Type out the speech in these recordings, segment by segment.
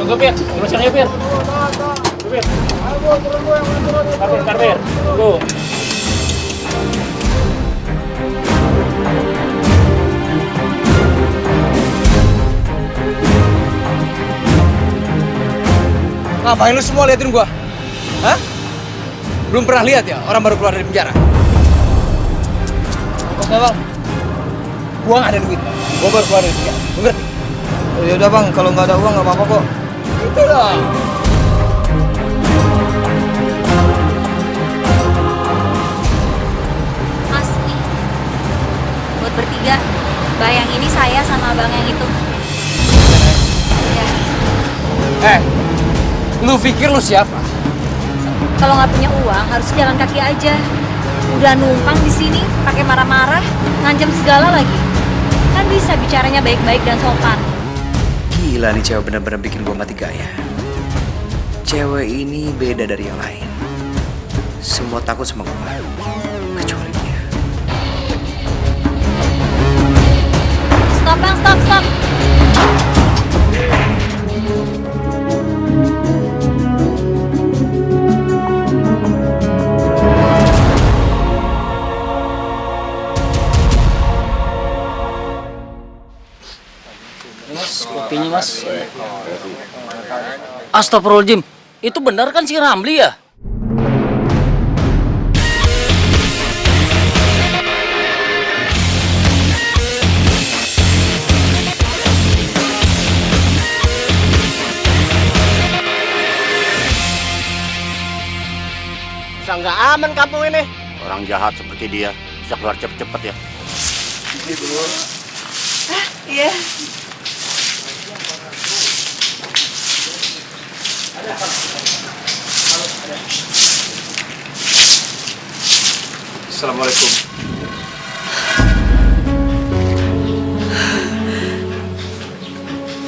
Tunggu, Pir. Urusan aja, Pir. Tunggu, Pir. Bentar, Pir. Tunggu. Ngapain lu semua liatin gua? Hah? Belum pernah lihat ya orang baru keluar dari penjara? Oke bang, gua nggak ada duit. Gua baru keluar dari penjara. Lu ngerti? Oh, yaudah bang, kalau nggak ada uang nggak apa-apa kok. Itu dong. Mas, nih, buat bertiga, bayang ini saya sama abang yang itu. Ya, Lu pikir lu siapa? kalau nggak punya uang harus jalan kaki aja. Udah numpang di sini, pakai marah-marah, ngancam segala lagi. Kan bisa bicaranya baik-baik dan sopan. Gila nih cewek bener-bener bikin gua mati gaya. Cewek ini beda dari yang lain. Semua takut sama gua, kecuali dia. Stop bang, stop. Mas, kopinya, Mas. Astagfirullahaladzim. Itu benar kan si Ramli ya? Bisa nggak aman kampung ini? Orang jahat seperti dia bisa keluar cepet-cepet ya. Iya. Assalamualaikum.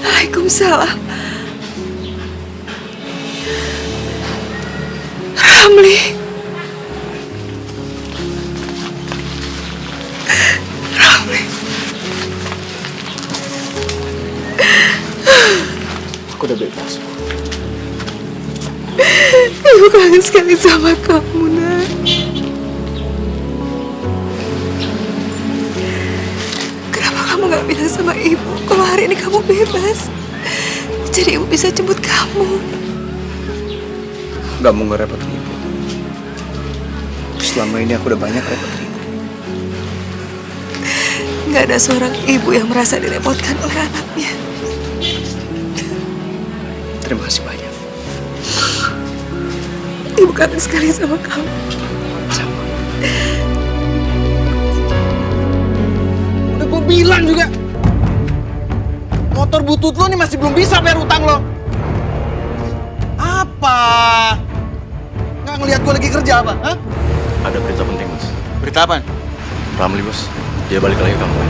Waalaikumsalam. Ramli. Ramli. Aku udah bebas. Ibu kangen sekali sama kamu, Nak. Kenapa kamu gak bilang sama ibu kalau hari ini kamu bebas? Jadi ibu bisa jemput kamu. Gak mau ngerepotin ibu. Selama ini aku udah banyak repotin ibu. Gak ada seorang ibu yang merasa direpotkan oleh anaknya. Terima kasih banyak. Ibu kangen sekali sama kamu. Sama. Udah gue bilang juga. Motor butut lo nih masih belum bisa bayar utang lo. Apa? Nggak ngelihat gue lagi kerja apa? Hah? Ada berita penting, Mas. Berita apa? Ramli, Bos. Dia balik lagi ke kampung.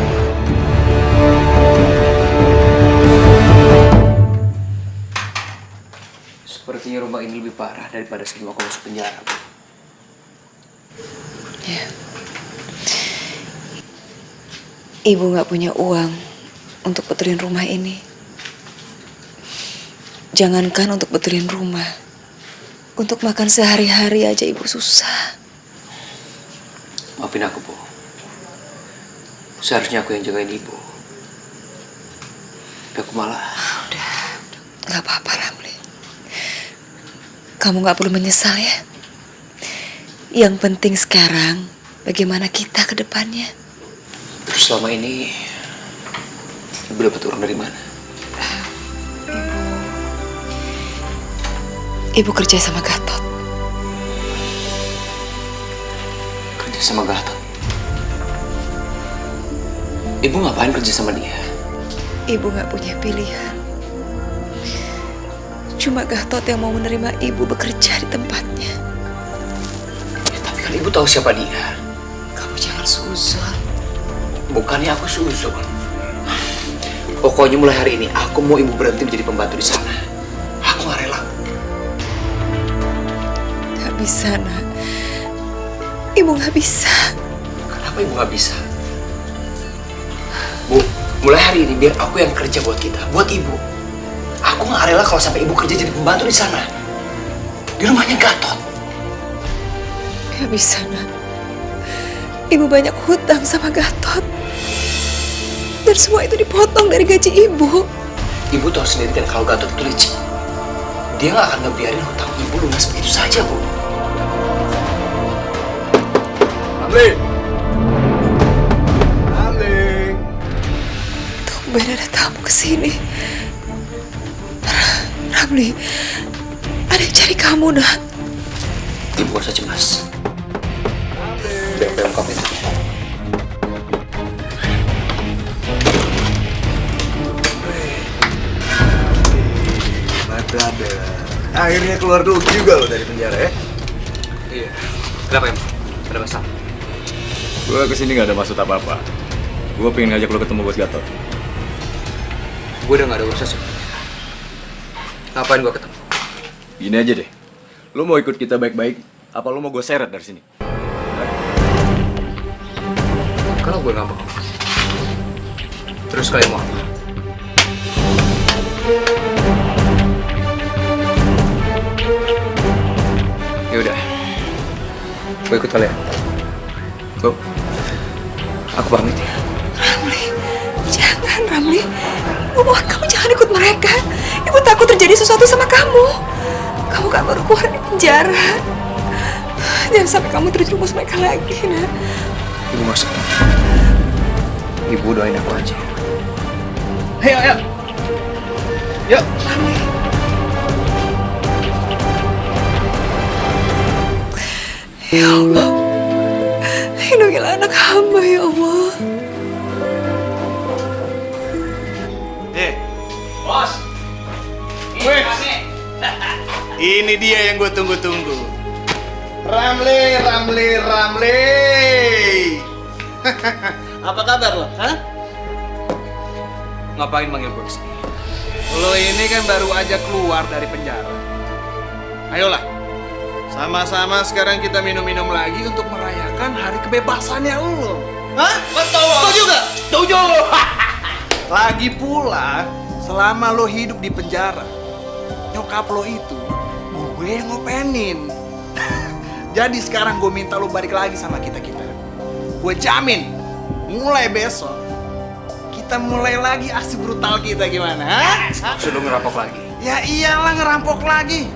Sepertinya rumah ini lebih parah daripada sebelum aku masuk penjara. Ya. Ibu gak punya uang untuk betulin rumah ini. Jangankan untuk betulin rumah. Untuk makan sehari-hari aja ibu susah. Maafin aku, Bu. Seharusnya aku yang jagain ibu. Tapi aku malah... Udah. Gak apa-apa, Ramli. Kamu gak perlu menyesal ya. Yang penting sekarang bagaimana kita ke depannya. Terus selama ini ibu dapat uang dari mana? Ibu kerja sama Gatot. Kerja sama Gatot. Ibu ngapain kerja sama dia? Ibu gak punya pilihan. Cuma Gatot yang mau menerima ibu bekerja di tempatnya. Ya, tapi kan ibu tahu siapa dia. Kamu jangan suzon. Bukannya aku suzon. Pokoknya mulai hari ini aku mau ibu berhenti menjadi pembantu di sana. Aku gak rela. Gak bisa, Nak. Ibu gak bisa. Kenapa ibu gak bisa? Bu, mulai hari ini biar aku yang kerja buat kita, buat ibu. Aku Aku nggak rela kalau sampai ibu kerja jadi pembantu di sana. Di rumahnya Gatot. Gak bisa, Nak. Ibu banyak hutang sama Gatot. Dan semua itu dipotong dari gaji ibu. Ibu tahu sendiri kan kalau Gatot itu licik. Dia nggak akan ngebiarin hutang ibu lunas begitu saja, Bu. Ramli! Ramli! Tumben ada tamu kesini. Ramli, ada yang cari kamu, Nak. Ibu gak usah cemas. Biar lengkap itu. Brother. Akhirnya keluar dulu juga lo dari penjara ya? Iya. Kenapa emang? Ada masalah? Gue kesini gak ada maksud apa-apa. Gue pengen ngajak lo ketemu Bos Gatot. Gue udah gak ada urusan sebenarnya. Ngapain gue ketemu? Gini aja deh. Lo mau ikut kita baik-baik, apa lo mau gue seret dari sini? Kalau gue gak mau. Terus kalian mau apa? Yaudah. Gue ikut kalian. Go. Aku pamit ya. Ramli, jangan, Ramli. Ibu mohon kamu jangan ikut mereka. Ibu takut terjadi sesuatu sama kamu. Kamu kan baru keluar dari penjara. Jangan sampai kamu terjerumus mereka lagi, Nak. Ibu gak usah. Ibu doain aku aja. Ayo, ayo! Yuk! Ramli. Ya Allah, lindungilah anak hamba, ya Allah. Bos! Ini dia yang gue tunggu-tunggu. Ramli, Ramli, Ramli! Apa kabar lo? Hah? Ngapain manggil gue kesini? Lo ini kan baru aja keluar dari penjara. Ayolah, sama-sama sekarang kita minum-minum lagi untuk merayakan hari kebebasannya lo. Hah? Betul! Setuju gak? Setuju! Lagi pula, selama lo hidup di penjara, nyokap lo itu gue yang ngopenin. Jadi sekarang gue minta lo balik lagi sama kita-kita. Gue jamin, mulai besok, kita mulai lagi aksi brutal kita gimana, ha? Maksud lo ngerampok lagi? Ya iyalah ngerampok lagi.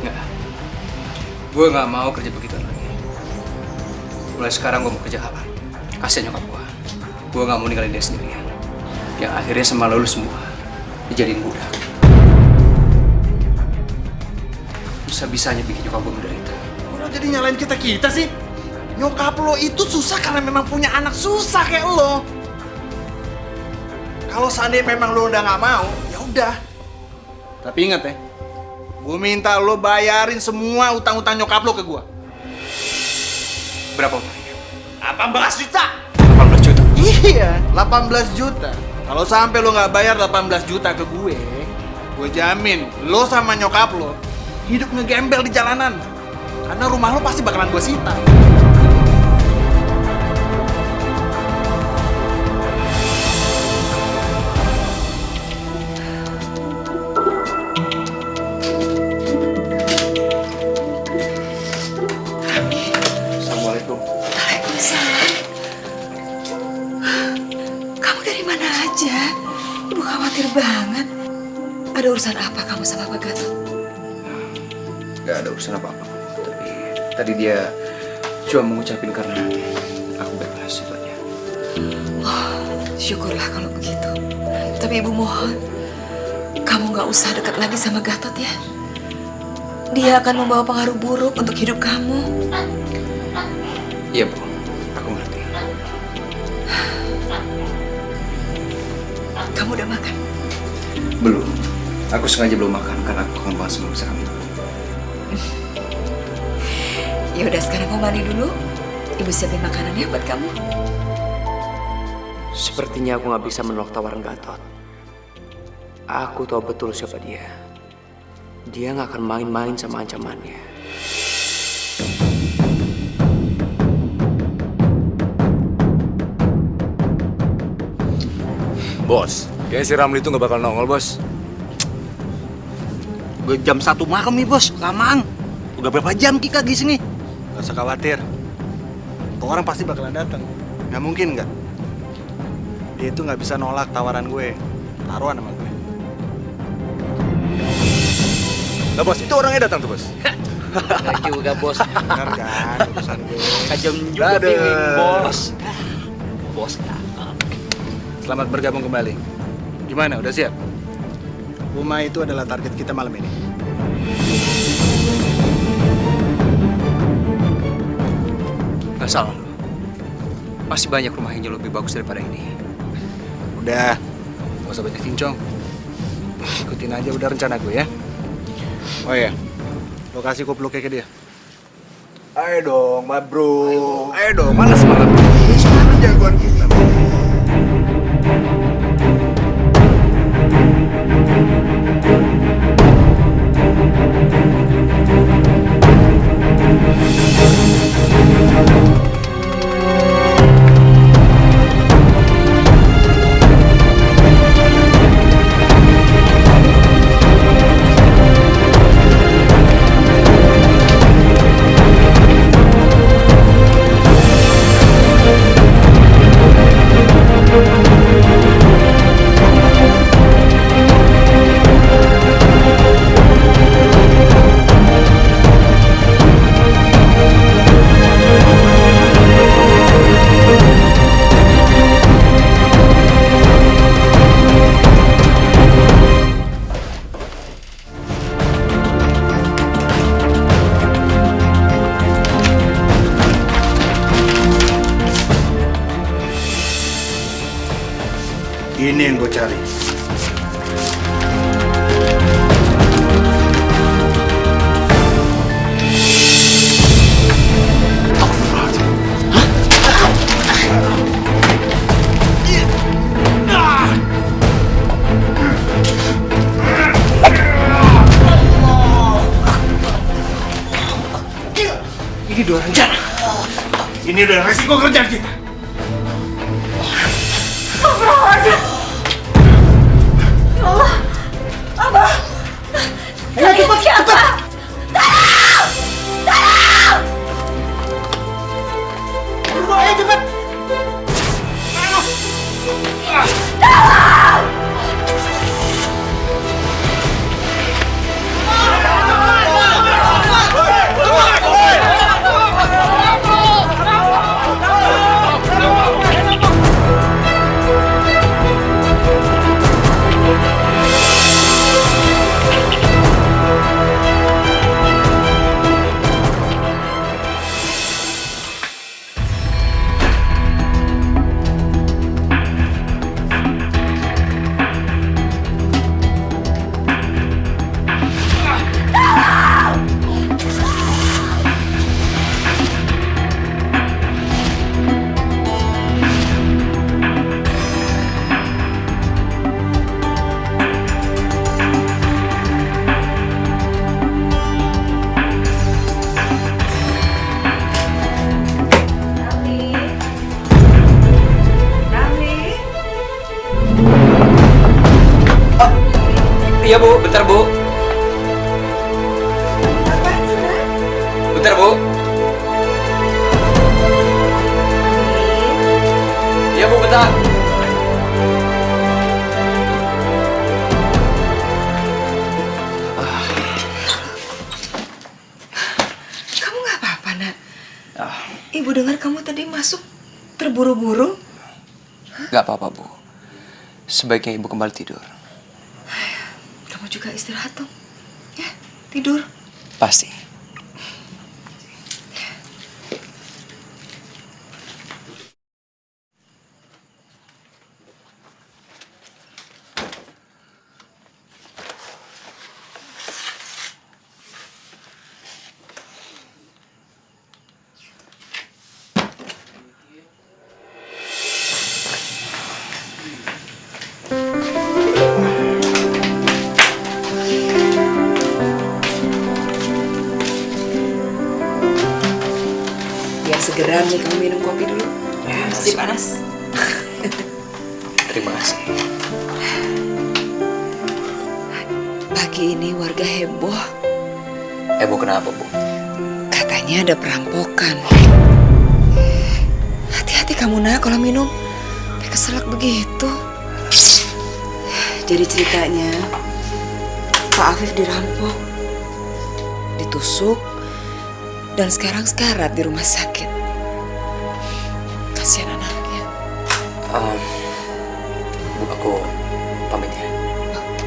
Nggak. Gue nggak mau kerja begitu lagi. Mulai sekarang gue mau kerja halal. Kasian nyokap gue. Gue nggak mau ninggalin dia sendirian. Yang akhirnya sama lo semua dijadiin budak. Bisa-bisanya bikin nyokap gue menderita. Lo jadi nyalain kita-kita sih? Nyokap lo itu susah karena memang punya anak susah kayak lo. Kalau seandainya memang lo udah nggak mau, ya udah. Tapi ingat ya, gue minta lo bayarin semua utang-utang nyokap lo ke gue. Berapa utangnya? 18 juta! 18 juta? Iya, 18 juta. Kalau sampai lo nggak bayar 18 juta ke gue jamin lo sama nyokap lo hidup ngegembel di jalanan. Karena rumah lo pasti bakalan gue sita. Assalamualaikum. Waalaikumsalam. Kamu dari mana aja? Ibu khawatir banget. Ada urusan apa kamu sama Pak Gatot? Gak ada urusan apa-apa. Tapi tadi dia cuma mengucapin karena aku bebas itu aja. Oh, syukurlah kalau begitu. Tapi ibu mohon, kamu gak usah dekat lagi sama Gatot ya. Dia akan membawa pengaruh buruk untuk hidup kamu. Iya, Bu. Aku ngerti. Kamu udah makan? Belum. Aku sengaja belum makan karena aku kangen banget sama masakan itu. Ya udah sekarang kamu mandi dulu. Ibu siapin makanan ya buat kamu. Sepertinya aku nggak bisa menolak tawaran Gatot. Aku tahu betul siapa dia. Dia nggak akan main-main sama ancamannya. Bos, kayaknya si Ramli itu nggak bakal nongol, Bos. Udah jam 1 malam nih bos, lamang. Udah berapa jam kita di sini? Gak usah khawatir. Tuh orang pasti bakalan datang. Nggak mungkin nggak? Dia itu nggak bisa nolak tawaran gue. Taruhan sama gue. Nah bos, itu orangnya datang tuh bos. Enggak juga bos. Benar kan urusan gue. Kajam juga Dadah. feeling, bos. Bos. Selamat bergabung kembali. Gimana, udah siap? Rumah itu adalah target kita malam ini. Gak salah lo. Masih banyak rumah yang jauh lebih bagus daripada ini. Udah, gak usah banyak cincong. Ikutin aja udah rencana gue ya. Oh iya, lokasi kupluknya ke dia. Ayo dong, ma bro. Ayo dong, mana semangat? Ini semangat jagoan kita. Ini yang gue cari. Ini udah rencana. Ini udah resiko kerjaan kita. Ayo cepat, cepat! Ayo cepet. Iya bu, bentar bu. Apaan sih, Nak? Bentar bu. Iya bu, bentar. Kamu nggak apa-apa, Nak? Ibu dengar kamu tadi masuk terburu-buru. Gak apa-apa bu. Sebaiknya ibu kembali tidur. Kamu juga istirahat dong. Ya, tidur. Pasti. Segera nih kamu minum kopi dulu. Ya, Masih panas. Terima kasih. Pagi Pagi ini warga heboh. Heboh kenapa, Bu? Katanya ada perampokan. Hati-hati kamu nak kalau minum. Kayak keselak begitu. Jadi ceritanya Pak Afif dirampok, ditusuk, dan sekarang sekarat di rumah sakit. Kasihan anaknya. Bu, aku pamit ya.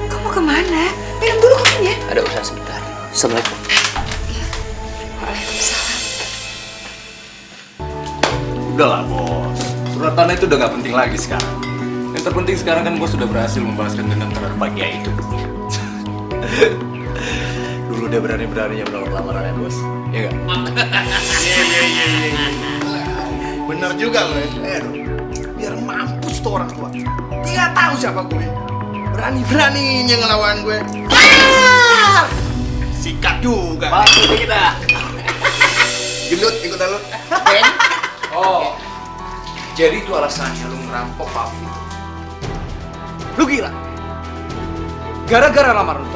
Kamu kemana? Minum dulu kopinya. Ada urusan sebentar. Assalamualaikum. Waalaikumsalam. Udahlah bos, surat tanah itu udah nggak penting lagi sekarang. Yang terpenting sekarang kan bos sudah berhasil membalaskan dendam terhadap Pak Kiai itu. Dulu dia berani-beraninya menolak lamarannya bos, ya nggak? Iya. Bener juga lo ya. Biar mampus tuh orang tua. Dia nggak tahu siapa gue. Berani-beraninya ngelawan gue. Sikat juga. Masuk kita. Gelut ikutan lo. Oh, jadi itu alasannya lu ngerampok Pak Afif. Lu gila? Gara-gara lamaran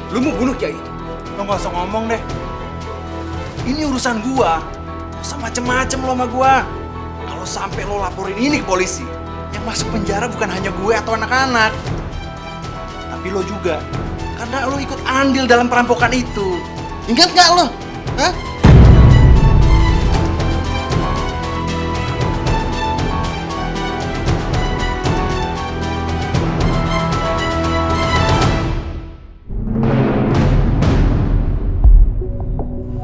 lu mau bunuh Kiai itu? Lo gak usah ngomong deh. Ini urusan gua. Gak usah macem-macem lo sama gua. Kalau sampai lo laporin ini ke polisi, yang masuk penjara bukan hanya gue atau anak-anak, tapi lo juga. Karena lo ikut andil dalam perampokan itu. Ingat gak lo? Hah?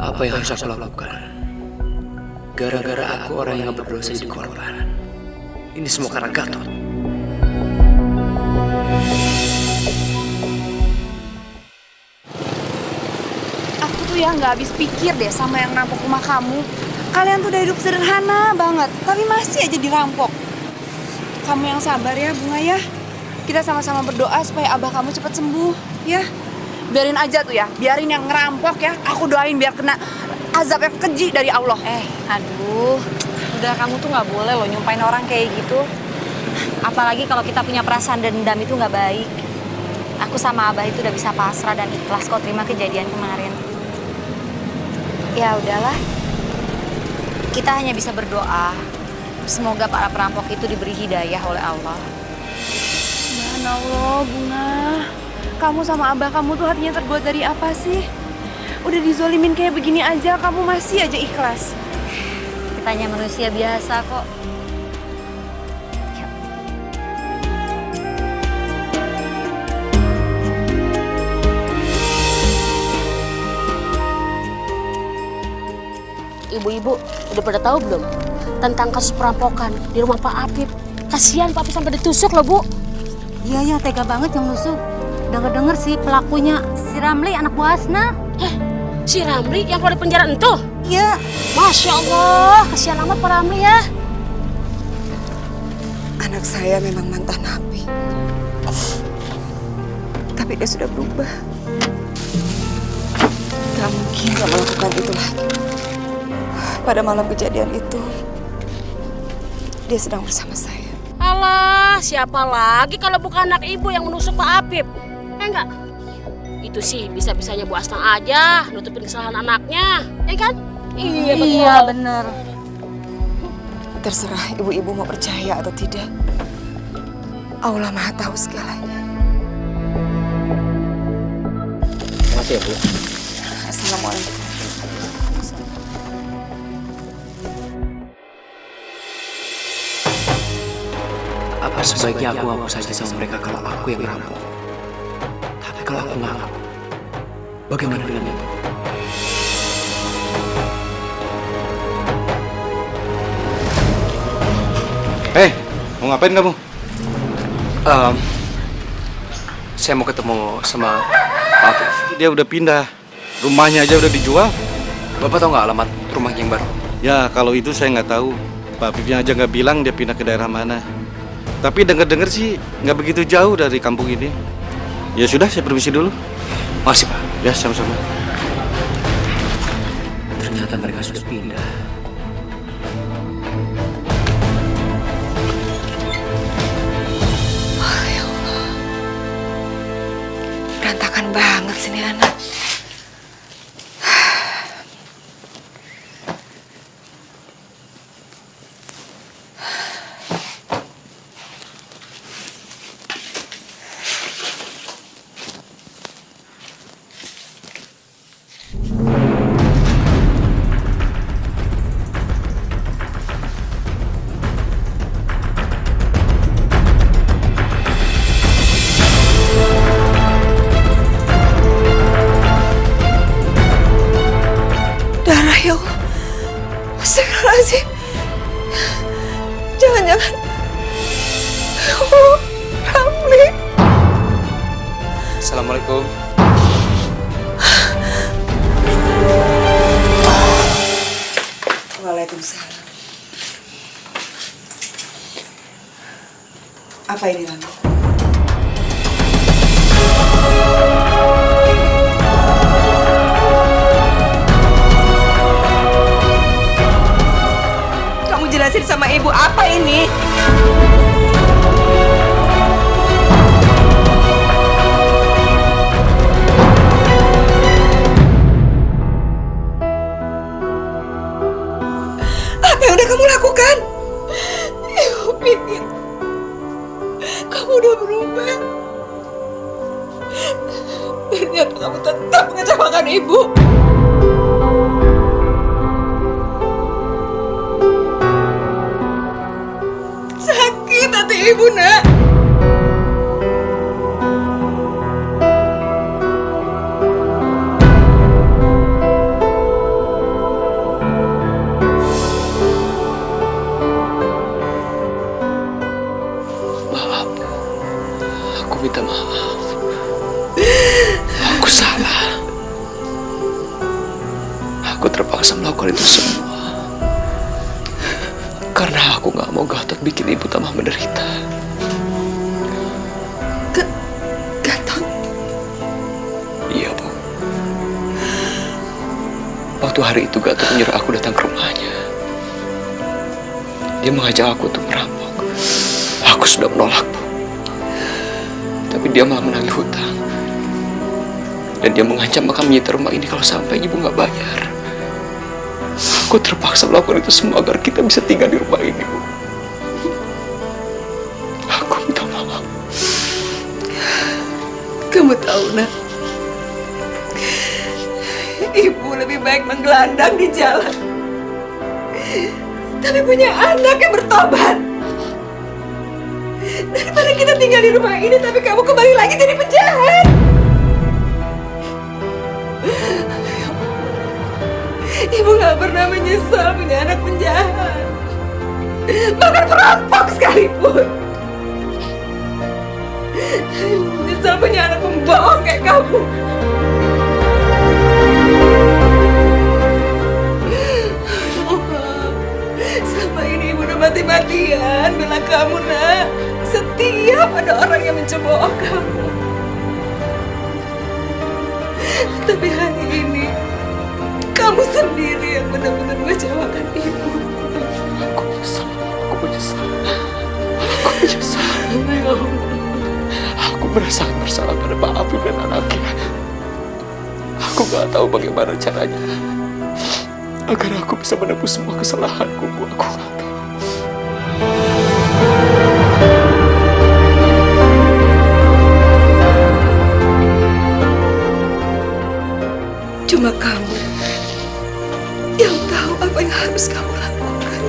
Apa yang harus aku lakukan? Gara-gara aku orang yang gak berdosa jadi korban. Ini semua karena Gatot. Aku tuh ya nggak habis pikir deh sama yang rampok rumah kamu. Kalian tuh udah hidup sederhana banget, tapi masih aja dirampok. Kamu yang sabar ya, Bunga ya. Kita sama-sama berdoa supaya abah kamu cepat sembuh, ya. Biarin aja tuh ya, biarin yang ngerampok ya. Aku doain biar kena azab yang keji dari Allah. Aduh, udah kamu tuh nggak boleh loh nyumpain orang kayak gitu. Apalagi kalau kita punya perasaan dendam itu nggak baik. Aku sama Abah itu udah bisa pasrah dan ikhlas kok terima kejadian kemarin. Ya udahlah, kita hanya bisa berdoa. Semoga para perampok itu diberi hidayah oleh Allah. Subhanallah, Bunga. Kamu sama abah kamu tuh hatinya terbuat dari apa sih? Udah dizolimin kayak begini aja, kamu masih aja ikhlas. Kita hanya manusia biasa kok. Ibu-ibu udah pada tahu belum tentang kasus perampokan di rumah Pak Afif? Kasihan Pak Afif sampai ditusuk loh, Bu. Iya, tega banget yang nusuk. Dengar-dengar sih pelakunya si Ramli, anak buah Asna. Si Ramli yang keluar dari penjara itu? Iya. Masya Allah, kasihan amat Pak Ramli ya. Anak saya memang mantan napi. Tapi dia sudah berubah. Gak mungkin dia melakukan itu lagi. Pada malam kejadian itu, dia sedang bersama saya. Alah, siapa lagi kalau bukan anak ibu yang menusuk Pak Afif? Enggak? Itu sih bisa-bisanya Bu Asna aja nutupin kesalahan anaknya, ya kan? Iya, betul. Iya, bener. Terserah ibu-ibu mau percaya atau tidak. Allah Maha tahu segalanya. Terima kasih ya, Bu. Assalamualaikum. Apa sebaiknya aku ngaku saja sama mereka kalau aku yang ngerampok? Tapi kalau aku ngaku, bagaimana dengan itu? Mau ngapain kamu? Saya mau ketemu sama Pak Afif. Dia udah pindah. Rumahnya aja udah dijual. Bapak tahu nggak alamat rumahnya yang baru? Ya, kalau itu saya nggak tahu. Pak Afifnya aja nggak bilang dia pindah ke daerah mana. Tapi denger-denger sih nggak begitu jauh dari kampung ini. Ya sudah, saya permisi dulu. Makasih, Pak. Ya, sama-sama. Ternyata mereka sudah pindah. Berantakan banget sih nih anak. Darah ya Allah. Astagfirullahaladzim. Jangan-jangan. Ya Allah, Ramli. Assalamualaikum. Waalaikumsalam. Apa ini, Ramli? Kamu jelasin sama ibu apa ini? Apa yang udah kamu lakukan? Ibu pikir kamu udah berubah. Ternyata kamu tetap mengecewakan ibu. Sakit hati ibu, nak. Maaf. Aku minta maaf. Aku salah. Aku terpaksa melakukan itu semua. Karena aku gak mau Gatot bikin ibu tambah menderita. Gatot? Iya, Bu. Waktu hari itu Gatot menyuruh aku datang ke rumahnya. Dia mengajak aku untuk merampok. Aku sudah menolak, Bu. Tapi dia malah menagih hutang. Dan dia mengancam akan menyita rumah ini kalau sampai ibu gak bayar. Aku terpaksa melakukan itu semua agar kita bisa tinggal di rumah ini, Bu. Aku minta maaf. Kamu tahu, nak, ibu lebih baik menggelandang di jalan tapi punya anak yang bertobat daripada kita tinggal di rumah ini tapi kamu kembali lagi jadi penjahat. Ibu gak pernah menyesal punya anak penjahat, bahkan perampok sekalipun. Ibu menyesal punya anak pembohong kayak kamu. Selama ini ibu udah mati-matian bela kamu, nak. Setiap ada orang yang mencemooh kamu. Tapi hari ini kamu sendiri yang benar-benar mengecewakan ibu. Aku menyesal. Aku menyesal. Aku menyesal. Aku merasa bersalah pada Pak Afif dan anaknya. Aku gak tahu bagaimana caranya agar aku bisa menebus semua kesalahanku, Bu. Aku gak tahu. Cuma kamu yang tahu apa yang harus kamu lakukan.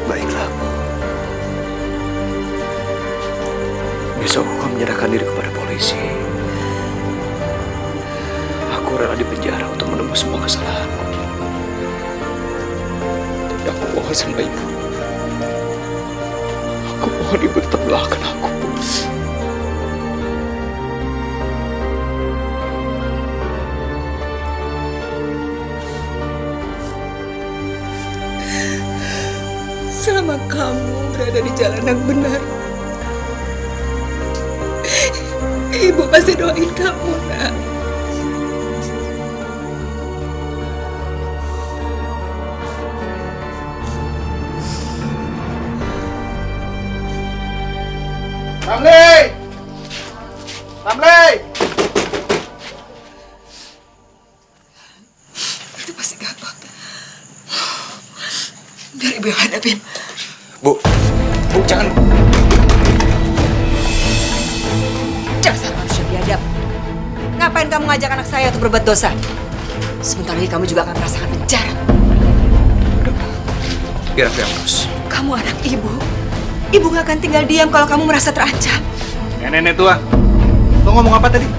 Baiklah, Bu. Besok aku akan menyerahkan diri kepada polisi. Aku rela di penjara untuk menembus semua kesalahanku. Tapi aku mohon sama ibu. Aku mohon ibu tetap doakan aku, Bu. Selama kamu berada di jalan yang benar, ibu pasti doain kamu, nak. Ibu yang hadapin. Bu, jangan. Dasar manusia biadab. Ngapain kamu ngajak anak saya untuk berbuat dosa? Sebentar lagi kamu juga akan merasakan penjara. Biar aku yang urus. Kamu anak ibu. Ibu gak akan tinggal diam kalau kamu merasa terancam. Nenek tua, lo ngomong apa tadi?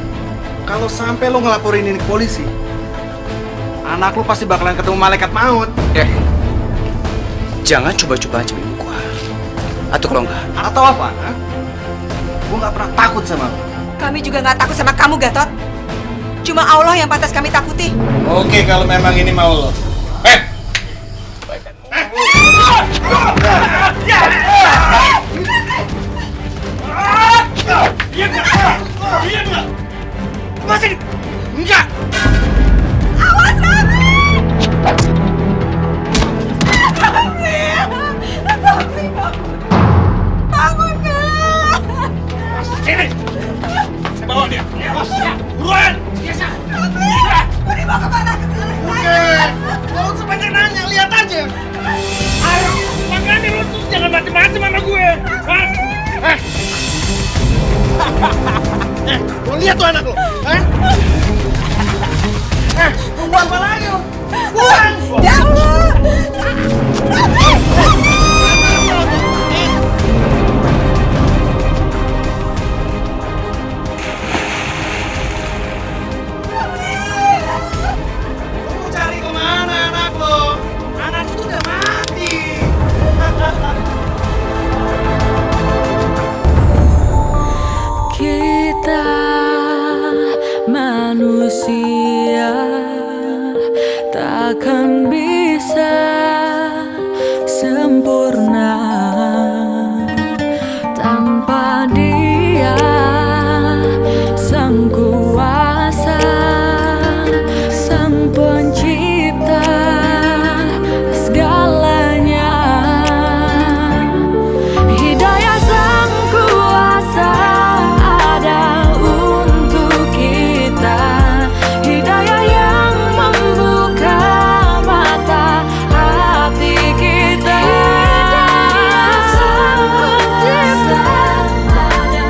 Kalau sampai lo ngelaporin ini ke polisi, anak lo pasti bakalan ketemu malaikat maut. Jangan coba-coba ancam ibu gua. Atau kalau enggak. Atau apa? Ha? Gue gak pernah takut sama lo. Kami juga gak takut sama kamu, Gatot. Cuma Allah yang pantas kami takuti. Oke, kalau memang ini mau lo. Masih enggak. Awas, Rami! Rami! Bangun, Kak! Sini. Saya bawa dia. Buruan. Rami! Mau dibawa kemana? Gak usah banyak nanya, lihat aja. Ayo, makanya lu tuh jangan macem-macem sama gue. Lo lihat tuh anak lo. Lo buang apa lagi lo? Buang! Ya Allah! Lo cari kemana anak lo? Anak lo tuh udah mati. Kita manusia takkan bisa sempurna tanpa Dia Sang Kuasa, Sang Pencipta segalanya. Hidayah Sang Kuasa ada untuk kita, hidayah yang membuka mata hati kita. Hidayah Sang Pencipta ada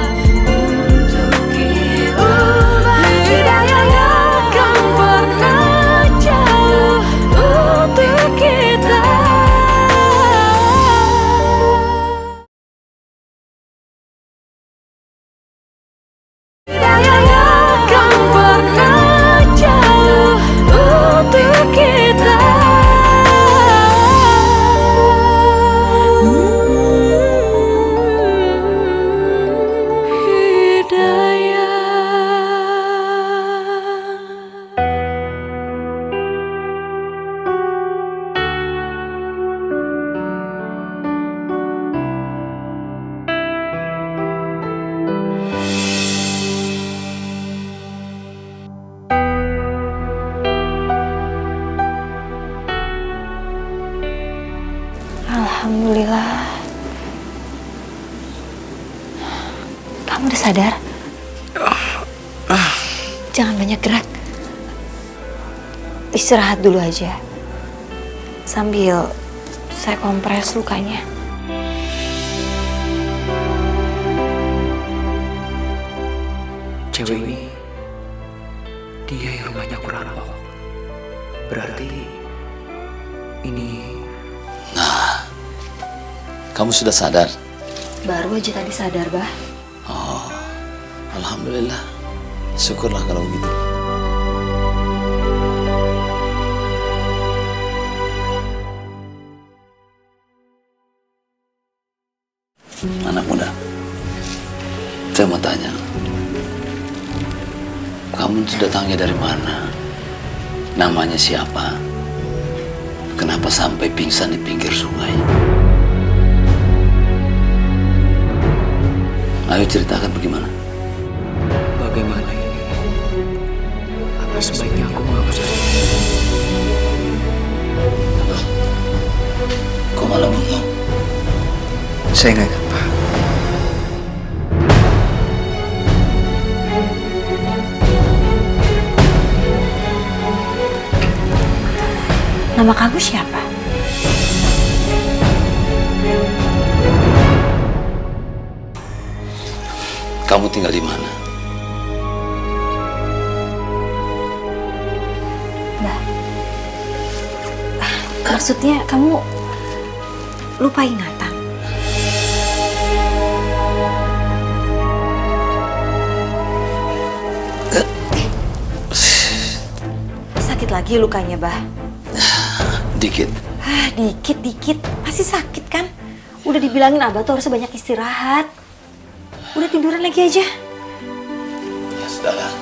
untuk kita, hidayah yang akan pernah jauh untuk kita. Hidayah yang akan pernah jauh untuk kita. Alhamdulillah. Kamu udah sadar? Jangan banyak gerak. Istirahat dulu aja. Sambil saya kompres lukanya. Cewek ini, dia yang rumahnya aku rampok. Berarti ini. Kamu sudah sadar? Baru aja tadi sadar, Bah. Oh, alhamdulillah. Syukurlah kalau begitu. Anak muda, saya mau tanya. Kamu itu datangnya dari mana? Namanya siapa? Kenapa sampai pingsan di pinggir sungai? Ayo ceritakan bagaimana. Bagaimana ini? Apa sebaiknya aku menghapus saja? Kok malah bengong? Saya nggak ingat, Pak. Nama kamu siapa? kamu tinggal di mana? Bah, maksudnya kamu lupa ingatan? Sakit lagi lukanya, Bah? Dikit. Dikit. Pasti sakit kan? Udah dibilangin Abah tuh harusnya banyak istirahat. Udah tiduran lagi aja. Ya sudahlah.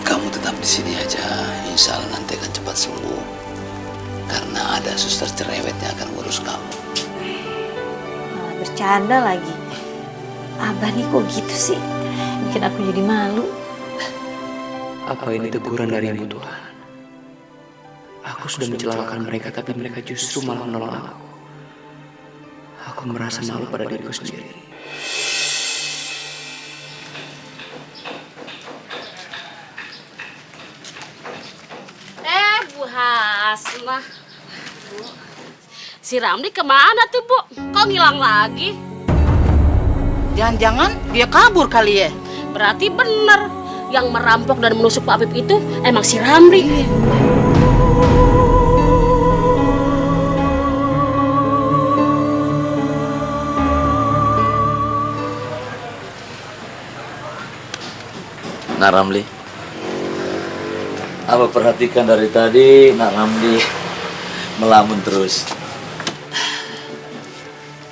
Kamu tetap di sini aja. Insya Allah nanti akan cepat sembuh. Karena ada suster cerewet yang akan ngurus kamu. Malah bercanda lagi. Abah nih kok gitu sih? Bikin aku jadi malu. Apa ini teguran dari Ibu Tuhan? Aku sudah mencelakakan mereka, tapi mereka justru malah menolong aku. Aku merasa malu pada diriku sendiri. Bu Hasnah. Si Ramli kemana tuh, Bu? Kok ngilang lagi? Jangan-jangan dia kabur kali ya? Berarti bener. Yang merampok dan menusuk Pak Apip itu emang si Ramli. Nak Ramli, apa perhatikan dari tadi Nak Ramli melamun terus.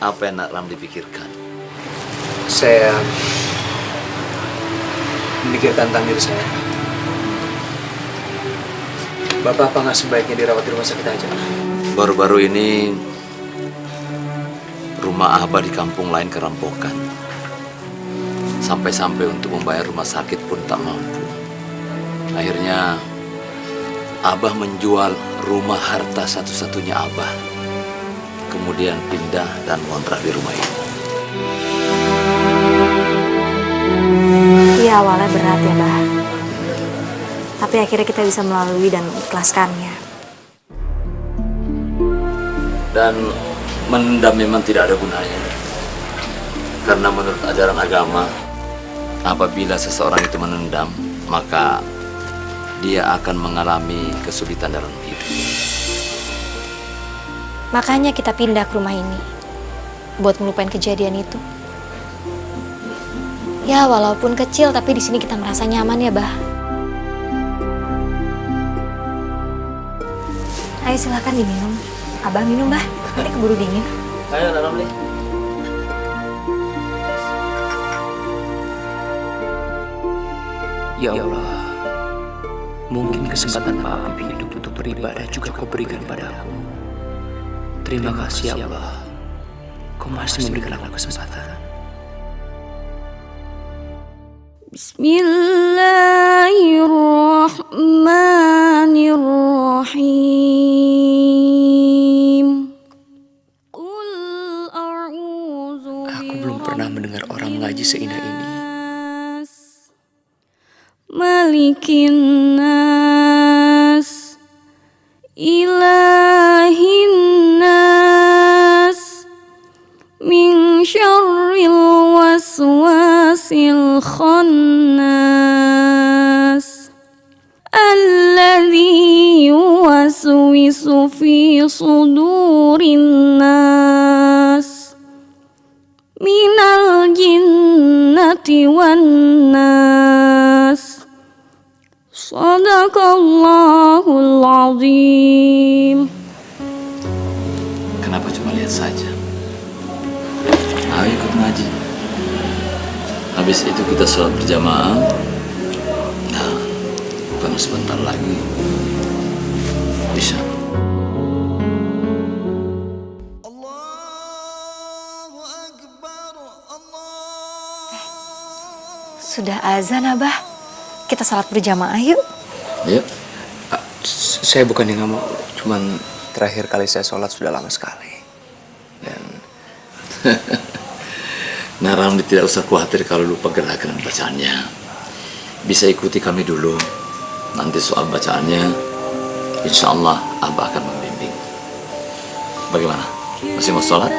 Apa yang Nak Ramli pikirkan? Saya memikirkan tentang diri saya. Bapak apa nggak sebaiknya dirawat di rumah sakit aja? Baru-baru ini rumah Abah di kampung lain kerampokan. Sampai-sampai untuk membayar rumah sakit pun tak mampu. Akhirnya Abah menjual rumah harta satu-satunya Abah. Kemudian pindah dan ngontrak di rumah ini. Iya, awalnya berat ya, Bah. Tapi akhirnya kita bisa melalui dan mengikhlaskannya. Dan menendam memang tidak ada gunanya. Karena menurut ajaran agama, apabila seseorang itu menendam, maka dia akan mengalami kesulitan dalam hidup. Makanya kita pindah ke rumah ini. Buat melupain kejadian itu. Ya, walaupun kecil, tapi di sini kita merasa nyaman ya, Bah. Ayo silakan diminum. Abah minum, Bah. Nanti keburu dingin. Ayo, Ramli. Ya Allah, mungkin kesempatan Pak Apip hidup untuk beribadah juga Kau berikan padaku. Terima kasih ya Allah, Kau masih memberikan aku kesempatan. Bismillahirrahmanirrahim. Aku belum pernah mendengar orang mengaji seindah ini. Malikin nas, ilahin nas, min syarril waswasil khannas, alladzi yuwaswisu fi sudurin nas, minal jinnati wan nas. Sadaqallahul azim. Kenapa cuma lihat saja? Ayo ikut ngaji. Habis itu kita sholat berjamaah. Nah, bukan sebentar lagi bisa. Sudah azan, Abah. Kita salat berjamaah yuk. Yuk. Saya bukannya nggak mau, cuman terakhir kali saya sholat sudah lama sekali. Dan Nah, Ramli tidak usah khawatir kalau lupa gerakan bacaannya. Bisa ikuti kami dulu. Nanti soal bacaannya, insya Allah Abah akan membimbing. Bagaimana? Masih mau sholat?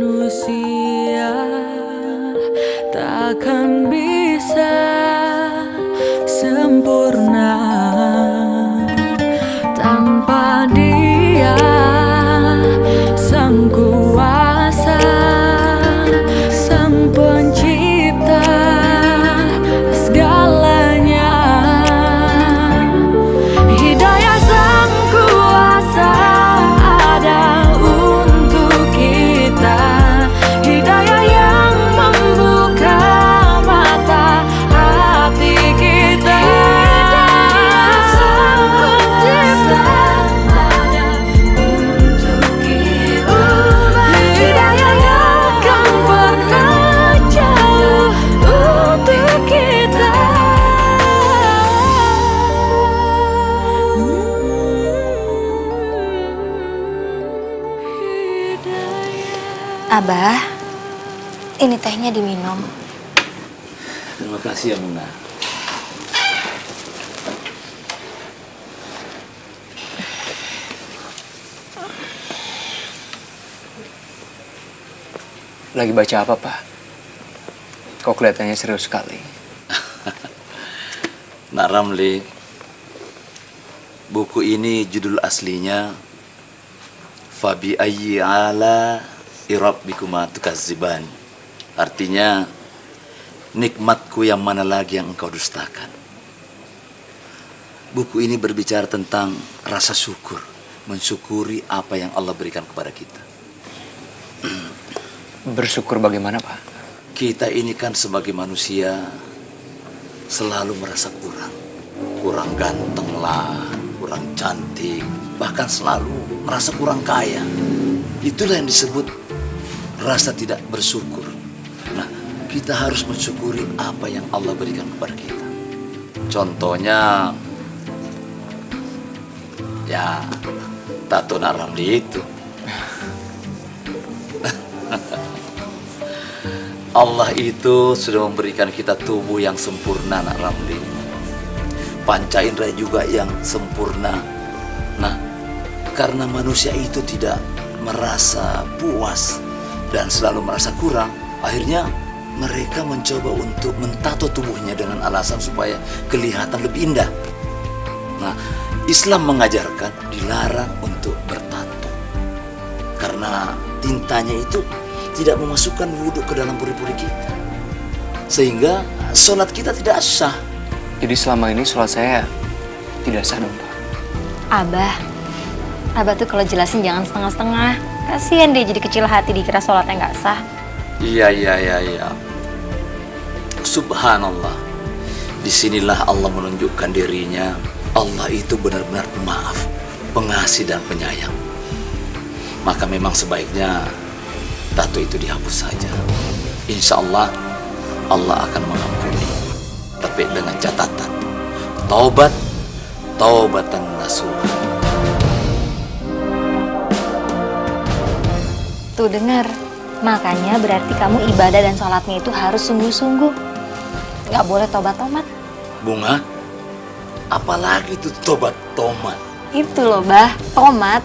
Manusia takkan bisa sempurna tanpa Dia, Sang Kuasa, Sang Pencipta segalanya. Hidayah Sang Kuasa ada untuk kita, hidayah yang membuka mata hati kita. Hidayah Sang Pencipta ada untuk kita, hidayah yang akan pernah jauh untuk kita. Abah, ini tehnya diminum. Terima kasih ya Muna. Lagi baca apa, Pak? Kok kelihatannya serius sekali? Nak Ramli, buku ini judul aslinya Fabi ayyi ala rabbikuma tukazziban. Artinya, nikmatku yang mana lagi yang engkau dustakan. Buku ini berbicara tentang rasa syukur, mensyukuri apa yang Allah berikan kepada kita. Bersyukur bagaimana, Pak? Kita ini kan sebagai manusia selalu merasa kurang. Kurang ganteng lah, kurang cantik, bahkan selalu merasa kurang kaya. Itulah yang disebut rasa tidak bersyukur. Nah, kita harus mensyukuri apa yang Allah berikan kepada kita. Contohnya, ya, tato Nak Ramli itu. Allah itu sudah memberikan kita tubuh yang sempurna, Nak Ramli. Panca indera juga yang sempurna. Nah, karena manusia itu tidak merasa puas dan selalu merasa kurang, akhirnya mereka mencoba untuk mentato tubuhnya dengan alasan supaya kelihatan lebih indah. Nah, Islam mengajarkan dilarang untuk bertato karena tintanya itu tidak memasukkan wudhu ke dalam puri-puri kita, sehingga sholat kita tidak sah. Jadi selama ini sholat saya tidak sah dong, Pak? Abah tuh kalau jelasin jangan setengah-setengah. Kasian dia jadi kecil hati dikira sholatnya nggak sah. Iya. Subhanallah. Disinilah Allah menunjukkan dirinya. Allah itu benar-benar pemaaf, pengasih dan penyayang. Maka memang sebaiknya tato itu dihapus saja. Insya Allah, Allah akan mengampuni. Tapi dengan catatan, taubatan nasuha. Tuh dengar, makanya berarti kamu ibadah dan sholatnya itu harus sungguh-sungguh. Nggak boleh tobat-tomat. Bunga, apalagi itu tobat-tomat? Itu loh, Bah, tomat.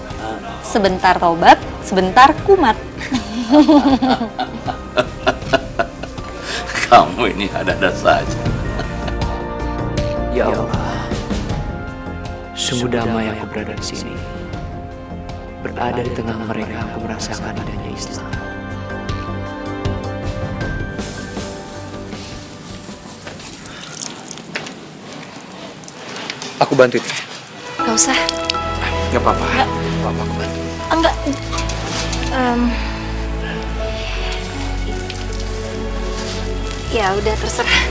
Sebentar tobat, sebentar kumat. Kamu ini ada-ada saja. Ya Allah, sungguh damai aku berada di sini. Berada di tengah mereka, aku merasakan adanya Islam. Aku bantu itu. Gak usah. Gak apa-apa. Gak apa-apa, aku bantu. Enggak. Ya udah terserah.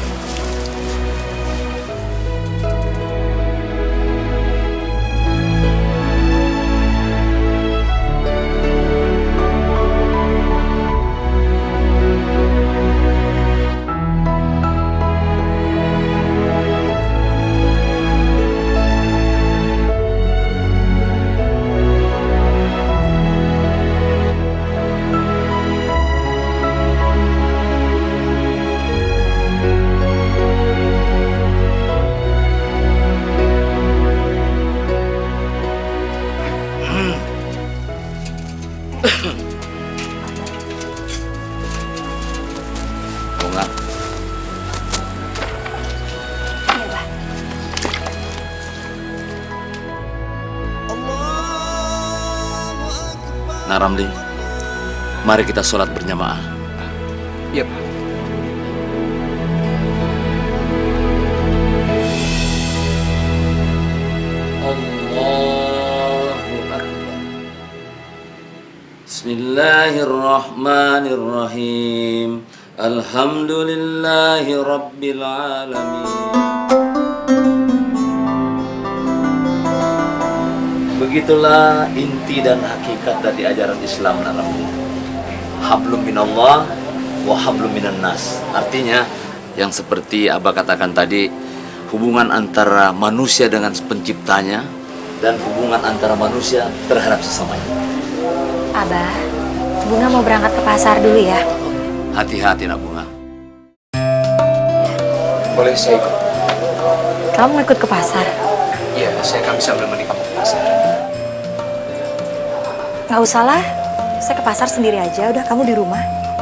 Nah Ramli, mari kita sholat berjamaah. Iya, Pak. Allahu Akbar. Bismillahirrahmanirrahim. Alhamdulillahi Rabbil Alamin. Begitulah inti dan hakikat dari ajaran Islam, Ramli. Hablum minallah wa hablum minan nas. Artinya yang seperti Abah katakan tadi, hubungan antara manusia dengan penciptanya dan hubungan antara manusia terhadap sesamanya. Abah, Bunga mau berangkat ke pasar dulu ya. Hati-hati nak Bunga. Boleh saya ikut? Kamu mau ikut ke pasar? Iya, saya akan bisa menemani kamu ke pasar. Nggak usah lah, saya ke pasar sendiri aja, udah kamu di rumah.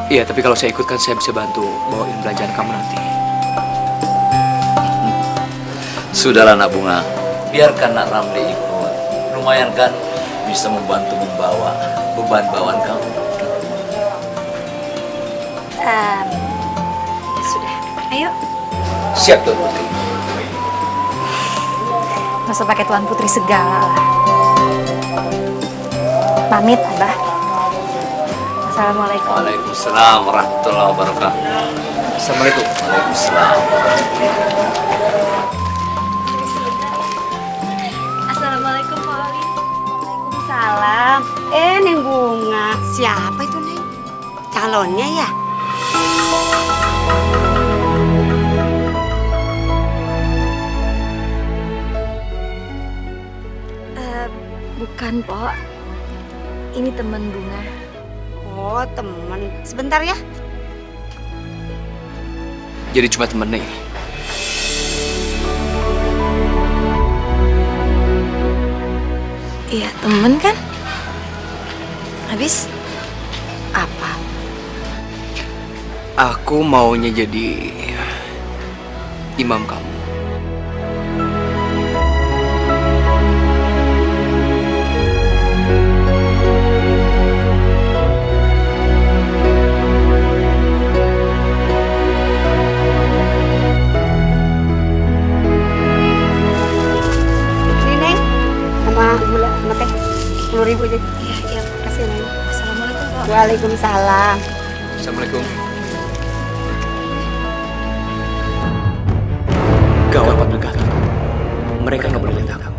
Iya, tapi kalau saya ikut kan saya bisa bantu bawain belanjaan kamu nanti. Sudahlah nak Bunga, biarkan nak Ramli ikut. Lumayan kan bisa membantu membawa beban bawaan kamu. Sudah, ayo. Siap Tuan Putri. Nggak usah pakai Tuan Putri segala lah. Pamit, Abah. Assalamualaikum. Waalaikumsalam warahmatullahi wabarakatuh. Assalamualaikum. Waalaikumsalam. Assalamualaikum, Pak Oli. Waalaikumsalam. Neng Bunga. Siapa itu, Neng? Calonnya ya? Bukan, Pok. Ini teman Bunga. Oh, temen. Sebentar ya. Jadi cuma temen nih. Iya, temen kan? Habis apa? Aku maunya jadi imam kamu. Ini, Neng. Sama gula, sama teh. 10.000 aja. Iya, iya. Kasih, Neng. Assalamualaikum, Pak. Waalaikumsalam. Assalamualaikum. Gawat Pak Begat. Mereka nggak boleh lihat kamu.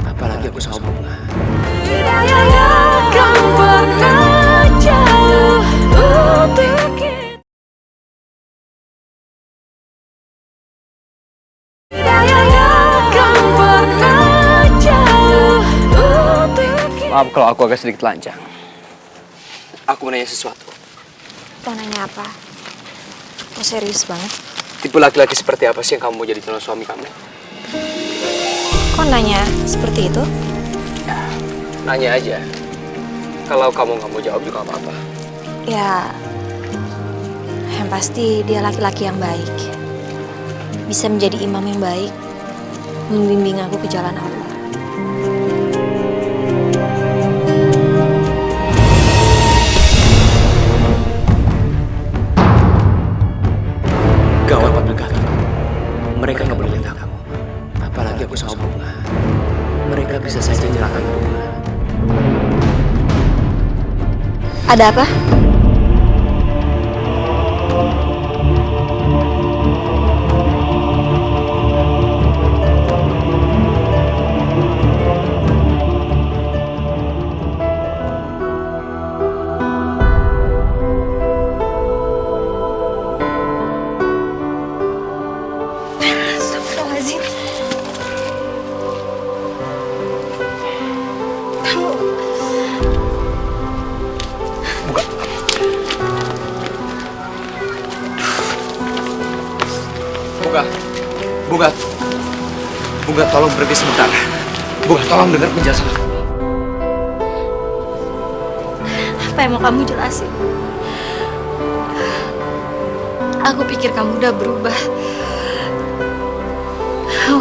Apalagi aku sama Bunga. Hidayah yang pernah jauh untuk kita. Hidayah yang pernah jauh untuk kita. Maaf kalau aku agak sedikit lancang. Aku mau nanya sesuatu. Mau nanya apa? Mau serius banget? Tipe laki-laki seperti apa sih yang kamu mau jadi calon suami kamu? Kok nanya seperti itu? Nanya aja. Kalau kamu nggak mau jawab juga apa-apa. Ya, yang pasti dia laki-laki yang baik. Bisa menjadi imam yang baik, membimbing aku ke jalan Allah. Gawat Pak Begat. Mereka nggak boleh lihat kamu. Apalagi aku sama Bunga. Mereka bisa saja nyerahkan Bunga. Ada apa? Astagfirullahaladzim. Kamu Bunga, tolong berhenti sebentar. Bunga, tolong dengar penjelasan aku. apa yang mau kamu jelasin? Aku pikir kamu udah berubah.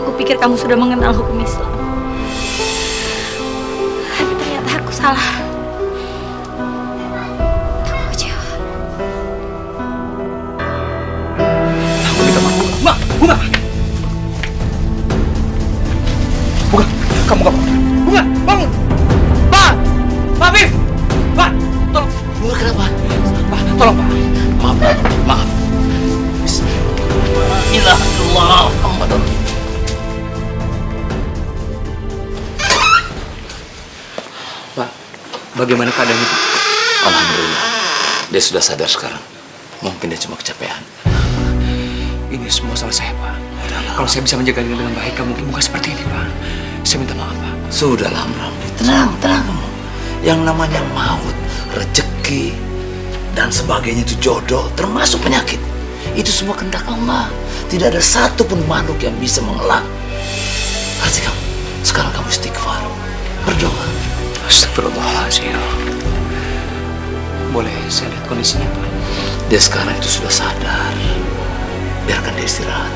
Aku pikir kamu sudah mengenal hukum Islam. Tapi ternyata aku salah. Bunga! Bunga, kamu gak apa-apa. Bunga, bangun! Pak! Pak Afif! Pak! Tolong! Bunga kenapa? Pak, tolong Pak. Maaf, Pak. Maaf. Bismillahirrahmanirrahim. Muhammad. Pak, bagaimana keadaannya Pak? Alhamdulillah. Dia sudah sadar sekarang. Mungkin dia cuma kecapean. Ini semua salah saya, Pak. Kalau saya bisa menjaga dia dengan baik, mungkin bukan seperti ini, Pak. Saya minta maaf, Pak. Sudahlah, Ramli. Tenang, tenang kamu. Yang namanya maut, rezeki, dan sebagainya itu jodoh, termasuk penyakit. Itu semua kehendak Allah. Tidak ada satupun makhluk yang bisa mengelak. Hati kamu. Sekarang kamu istighfar. Berdoa. Astagfirullahaladzim. Boleh saya lihat kondisinya, Pak? Dia sekarang itu sudah sadar. Biarkan dia istirahat.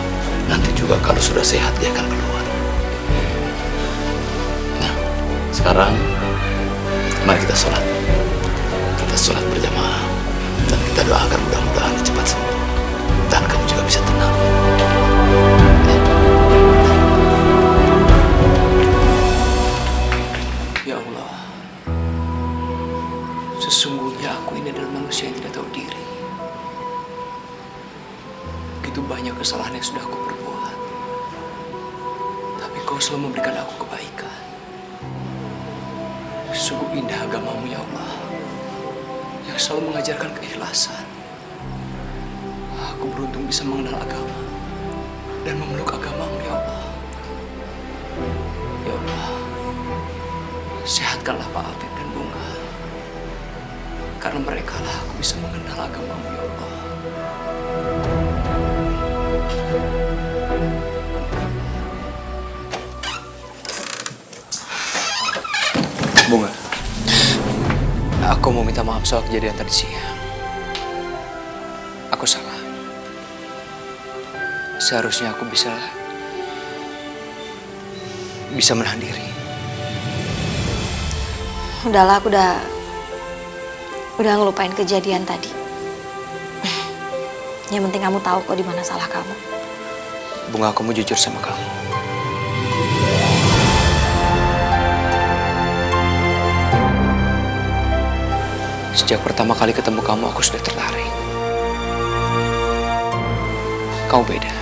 Nanti juga kalau sudah sehat dia akan keluar. Nah, sekarang mari kita sholat. Kita sholat berjamaah. Dan kita doakan mudah-mudahan dia cepat sembuh. Dan kamu juga bisa tenang. Ya Allah, sesungguhnya aku ini adalah manusia yang tidak tahu diri. Begitu banyak kesalahan yang sudah aku perbuat, tapi Kau selalu memberikan aku kebaikan. Sungguh indah agamamu ya Allah, yang selalu mengajarkan keikhlasan. Aku beruntung bisa mengenal agama dan memeluk agamamu ya Allah. Ya Allah, sehatkanlah Pak Afif dan Bunga, karena mereka lah aku bisa mengenal agamamu ya Allah. Bunga, aku mau minta maaf soal kejadian tadi siang. Aku salah. Seharusnya aku bisa menahan diri. Udahlah, aku udah ngelupain kejadian tadi. Yang penting kamu tahu kok di mana salah kamu. Bunga, aku mau jujur sama kamu. Sejak pertama kali ketemu kamu, aku sudah tertarik. Kau beda.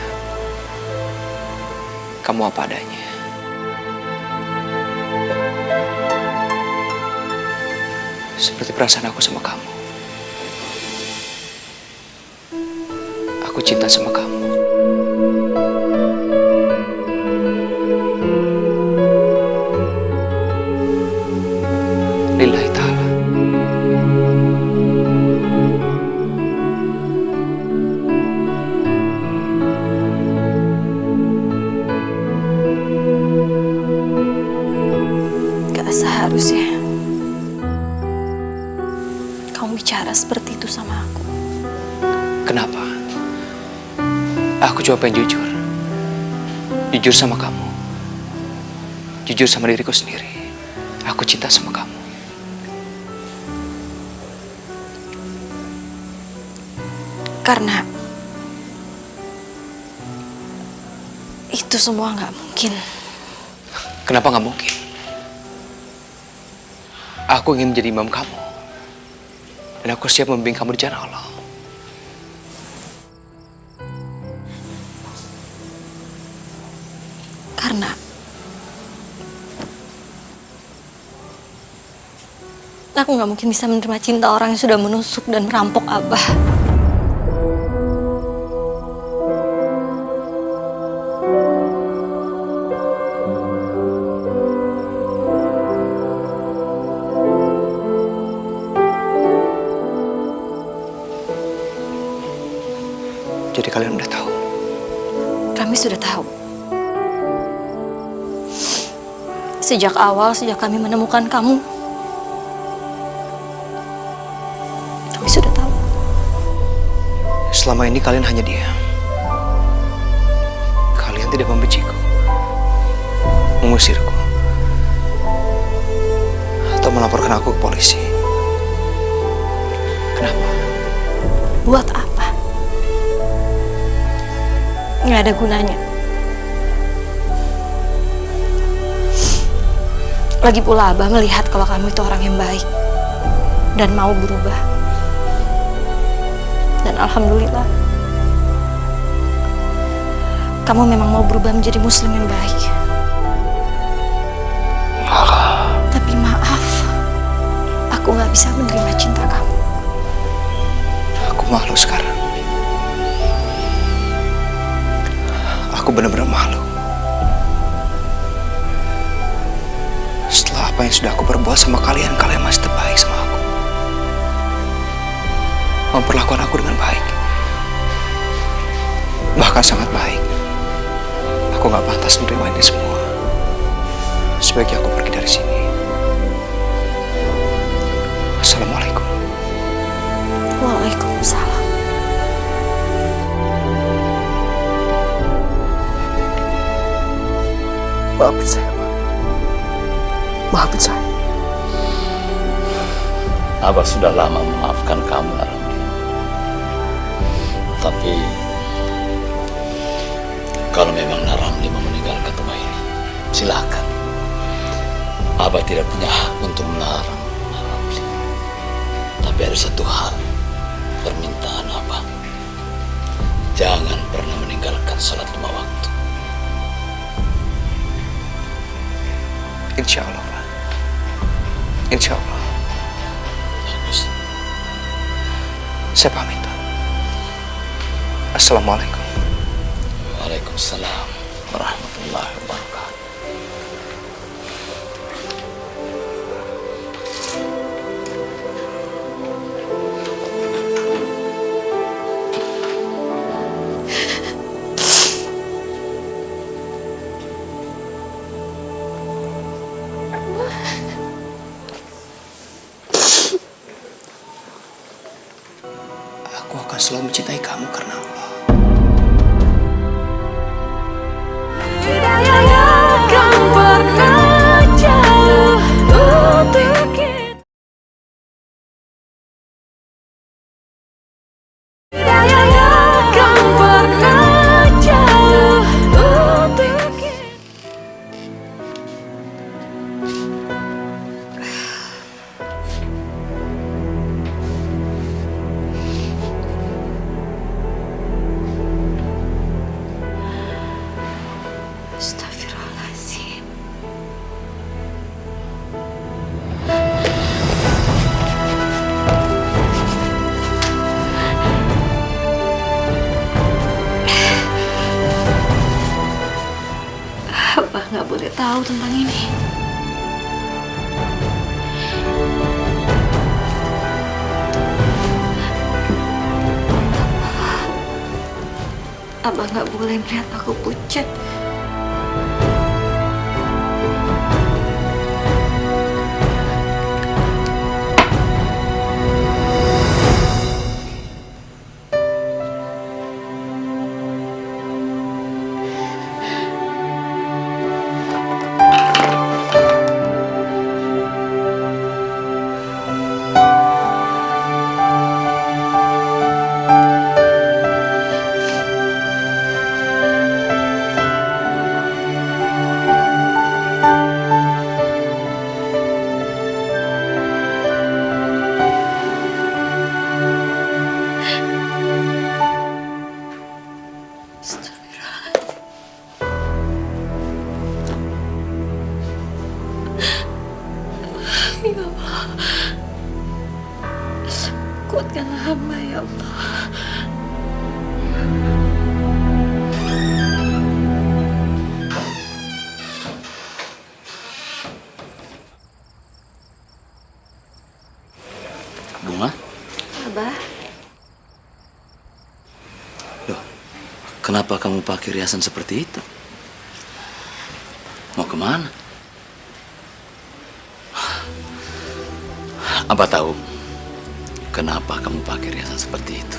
Kamu apa adanya. Seperti perasaan aku sama kamu. Aku cinta sama kamu. Lillahi ta'ala. Gak seharusnya kamu bicara seperti itu sama aku. Kenapa? Aku cuma pengen jujur. Jujur sama kamu. Jujur sama diriku sendiri. Aku cinta sama kamu. Karena itu semua nggak mungkin. Kenapa nggak mungkin? Aku ingin menjadi imam kamu. Dan aku siap membimbing kamu di jalan Allah. Karena aku nggak mungkin bisa menerima cinta orang yang sudah menusuk dan merampok Abah. Jadi kalian udah tahu. Kami sudah tahu. Sejak awal, sejak kami menemukan kamu, kami sudah tahu. Selama ini kalian hanya diam. Kalian tidak membenciku, mengusirku, atau melaporkan aku ke polisi. Kenapa? Buat apa? nggak ada gunanya. Lagi pula Abah melihat kalau kamu itu orang yang baik dan mau berubah. Dan alhamdulillah, kamu memang mau berubah menjadi muslim yang baik. Tapi maaf, aku nggak bisa menerima cinta kamu. Aku malu sekarang. Aku benar-benar malu. Setelah apa yang sudah aku perbuat sama kalian, kalian masih terbaik sama aku. Memperlakukan aku dengan baik. Bahkan sangat baik. Aku gak pantas menerima ini semua. Sebaiknya aku pergi dari sini. Assalamualaikum. Waalaikumsalam. Maafin saya, Ma. Maafin saya. Abah sudah lama memaafkan kamu, Aramli. Tapi kalau memang Naramli mau meninggalkan rumah ini, silakan. Abah tidak punya hak untuk melarang Naramli. Tapi ada satu hal, permintaan Abah. Jangan pernah meninggalkan sholat 5 waktu. Insya Allah, Pak. Insya Allah. Bagus. Saya pamit, Pak. Assalamualaikum. Waalaikumsalam warahmatullahi wabarakatuh. Aku akan selalu mencintai kamu karena Allah. Hidayahnya kan pernah jauh untuk kita. Hidayahnya kan pernah jauh untuk kita. Astagfirullahaladzim. Abah nggak boleh tahu tentang ini. Abah nggak boleh melihat aku pucat. Ya Allah, kuatkanlah hamba ya Allah. Bunga? Abah, Loh, kenapa kamu pakai riasan seperti itu? Mau kemana? Abah tahu kenapa kamu pakai riasan seperti itu.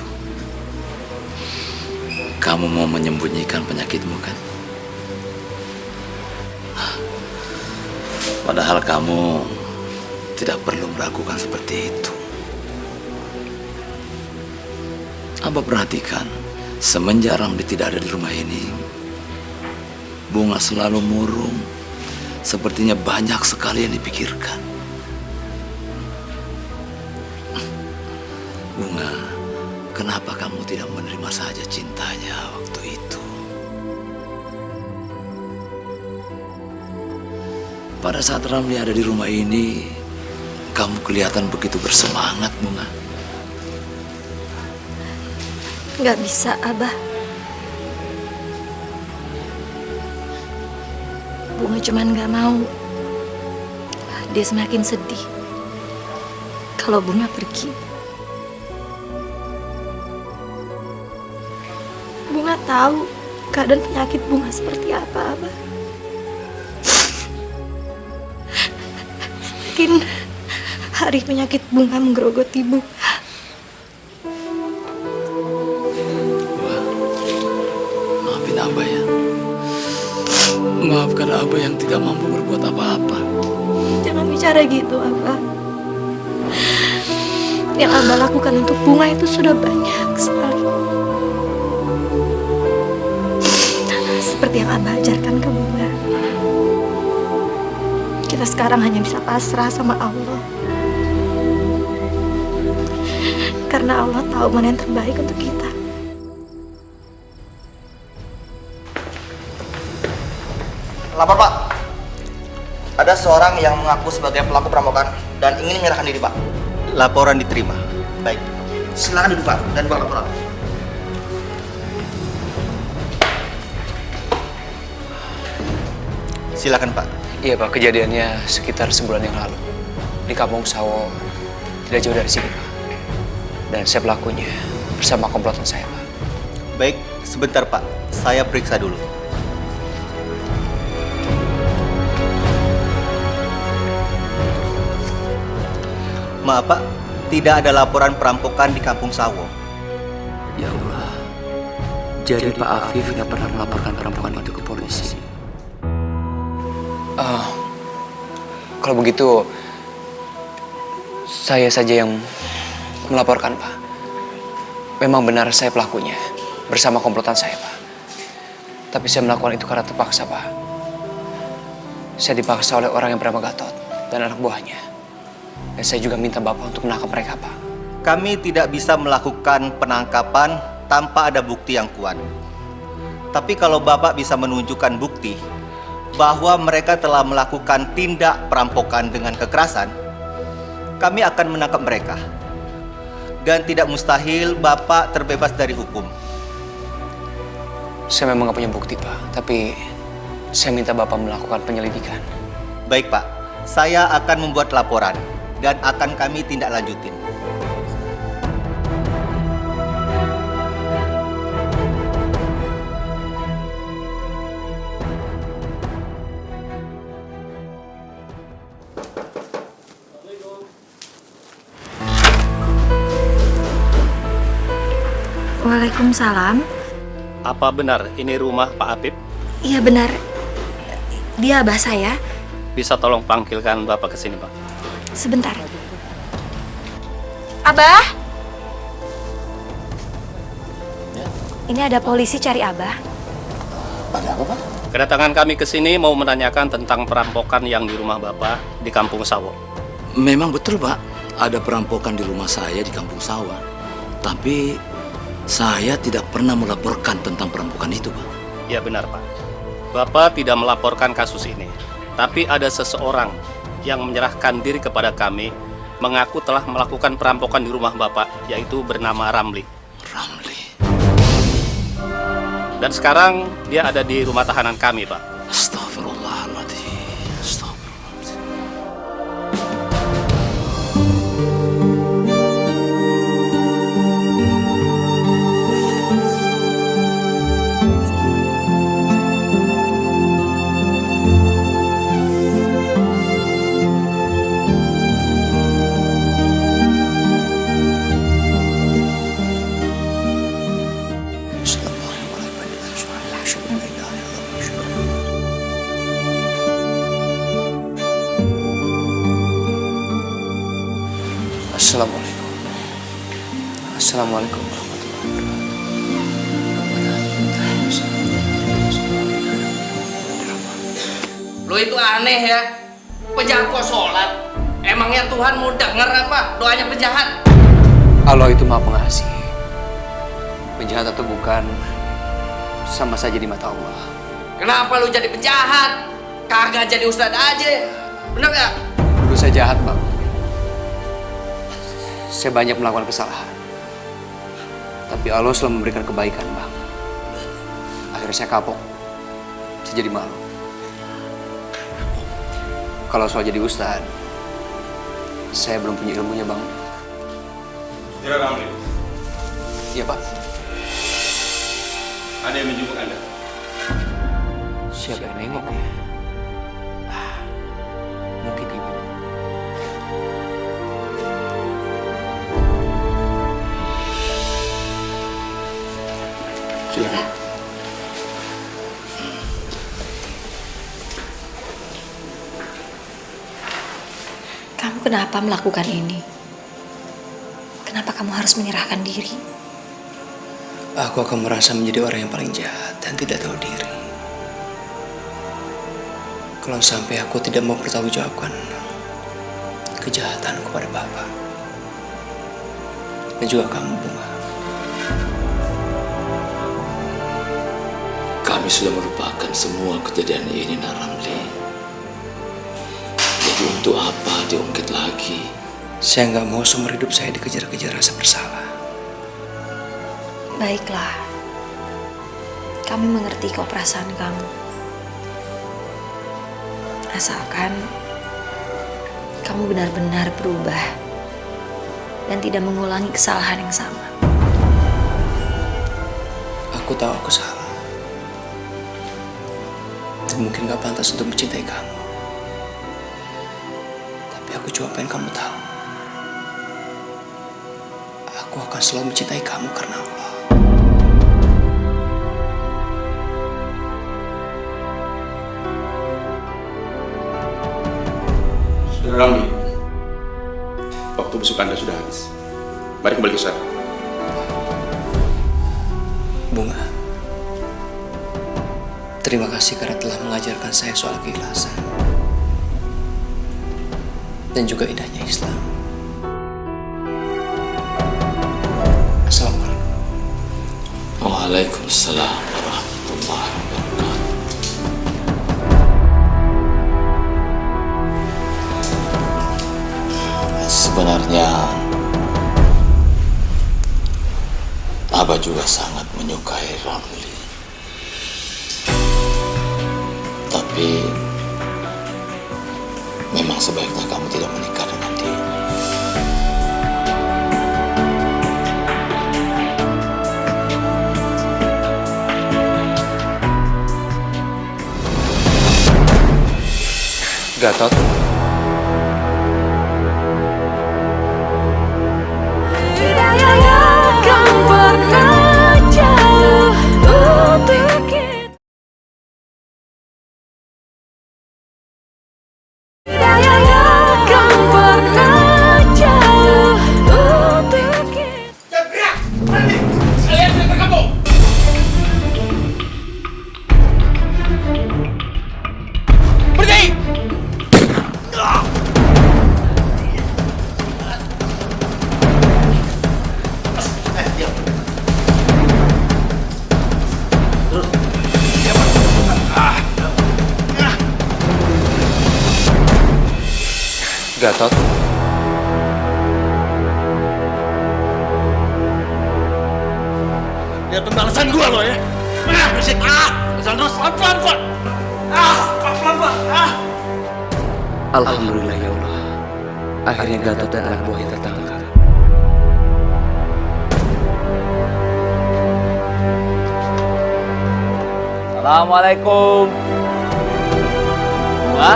Kamu mau menyembunyikan penyakitmu, kan? Padahal kamu tidak perlu meragukan seperti itu. Abah perhatikan Semenjak Ramli tidak ada di rumah ini, Bunga selalu murung. Sepertinya banyak sekali yang dipikirkan. Bunga, kenapa kamu tidak menerima saja cintanya waktu itu? Pada saat Ramli ada di rumah ini, kamu kelihatan begitu bersemangat, Bunga. Nggak bisa, Abah. Bunga cuman nggak mau dia semakin sedih kalau Bunga pergi. Bunga tahu keadaan penyakit Bunga seperti apa, Abah. Semakin hari penyakit Bunga menggerogoti Bunga. Maafin Abah ya. Maafkan Abah yang tidak mampu berbuat apa-apa. Jangan bicara gitu, Abah. Yang Abah lakukan untuk Bunga itu sudah banyak sekali. Seperti yang Abah ajarkan ke Bunga. Kita sekarang hanya bisa pasrah sama Allah. Karena Allah tahu mana yang terbaik untuk kita. Lapor, Pak. Ada seorang yang mengaku sebagai pelaku perampokan dan ingin menyerahkan diri, Pak. Laporan diterima. Baik. Silakan duduk, Pak, dan buat laporan. Silakan, Pak. Iya Pak, kejadiannya sekitar sebulan yang lalu di Kampung Sawo, tidak jauh dari sini Pak. Dan saya pelakunya bersama komplotan saya Pak. Baik, sebentar, Pak. Saya periksa dulu. Maaf, Pak, tidak ada laporan perampokan di Kampung Sawo. Ya Allah, jadi Pak Afif nggak pernah melaporkan perampokan itu ke polisi. Kalau begitu, saya saja yang melaporkan Pak. Memang benar saya pelakunya, bersama komplotan saya Pak. Tapi saya melakukan itu karena terpaksa Pak. Saya dipaksa oleh orang yang bernama Gatot dan anak buahnya. Dan saya juga minta Bapak untuk menangkap mereka, Pak. Kami tidak bisa melakukan penangkapan tanpa ada bukti yang kuat. Tapi kalau Bapak bisa menunjukkan bukti bahwa mereka telah melakukan tindak perampokan dengan kekerasan, kami akan menangkap mereka. Dan tidak mustahil Bapak terbebas dari hukum. Saya memang nggak punya bukti, Pak. Tapi saya minta Bapak melakukan penyelidikan. Baik, Pak. Saya akan membuat laporan dan akan kami tindak lanjutin. Waalaikumsalam. Apa benar ini rumah Pak Apip? Iya benar. Dia abah saya. Bisa tolong panggilkan Bapak ke sini, Pak? Sebentar. Abah? Ya. Ini ada polisi cari Abah. Ada apa, Pak? Kedatangan kami ke sini mau menanyakan tentang perampokan yang di rumah Bapak di Kampung Sawo. Memang betul, Pak. Ada perampokan di rumah saya di Kampung Sawo. Tapi saya tidak pernah melaporkan tentang perampokan itu, Pak. Ya benar, Pak. Bapak tidak melaporkan kasus ini. Tapi ada seseorang yang menyerahkan diri kepada kami, mengaku telah melakukan perampokan di rumah Bapak, yaitu bernama Ramli. Ramli. Dan sekarang dia ada di rumah tahanan kami, Pak. Astagfirullahaladzim. Assalamualaikum. Assalamualaikum warahmatullahi wabarakatuh. Lo itu aneh ya. Penjahat kok sholat? Emangnya Tuhan mau denger apa doanya penjahat? Allah itu Maha Pengasih. Penjahat atau bukan, sama saja di mata Allah. Kenapa lu jadi penjahat? Kagak jadi ustadz aja. Bener gak? Dulu saya jahat, Bang. Saya banyak melakukan kesalahan. Tapi Allah selalu memberikan kebaikan, Bang. Akhirnya saya kapok. Saya jadi malu. Kalau soal jadi ustadz, saya belum punya ilmunya, Bang. Saudara Ramli, Iya, Pak. ada yang menjemput Anda. Siapa yang nengok ya? Mungkin ibu. Silakan. Kamu kenapa melakukan ini? Kenapa kamu harus menyerahkan diri? Aku akan merasa menjadi orang yang paling jahat dan tidak tahu diri. Kalau sampai aku tidak mau bertanggungjawabkan kejahatan kepada Bapak dan juga kamu, Bunga. Kami sudah melupakan semua kejadian ini, Naramli. Jadi untuk apa diungkit lagi? Saya nggak mau seumur hidup saya dikejar-kejar rasa bersalah. Baiklah. Kami mengerti kok perasaan kamu. Asalkan kamu benar-benar berubah dan tidak mengulangi kesalahan yang sama. Aku tahu aku salah. Dan mungkin gak pantas untuk mencintai kamu. Tapi aku cuma pengen kamu tahu. Aku akan selalu mencintai kamu karena Allah. Saudara Ramli, waktu besuk Anda sudah habis. Mari kembali ke sana. Bunga, terima kasih karena telah mengajarkan saya soal keikhlasan dan juga indahnya Islam. Assalamualaikum. Waalaikumsalam warahmatullahi wabarakatuh. Sebenarnya Abah juga sangat menyukai Ramli. Tapi memang sebaiknya kamu tidak menikah dengan dia. Gatot. Gatot. Lihat pembalasan gua lo ya. Berisik. Jalan terus pelan-pelan. Pelan-pelan. Alhamdulillah ya Allah. Akhirnya Gatot dan anak buahnya tertangkap. Assalamualaikum. Bunga?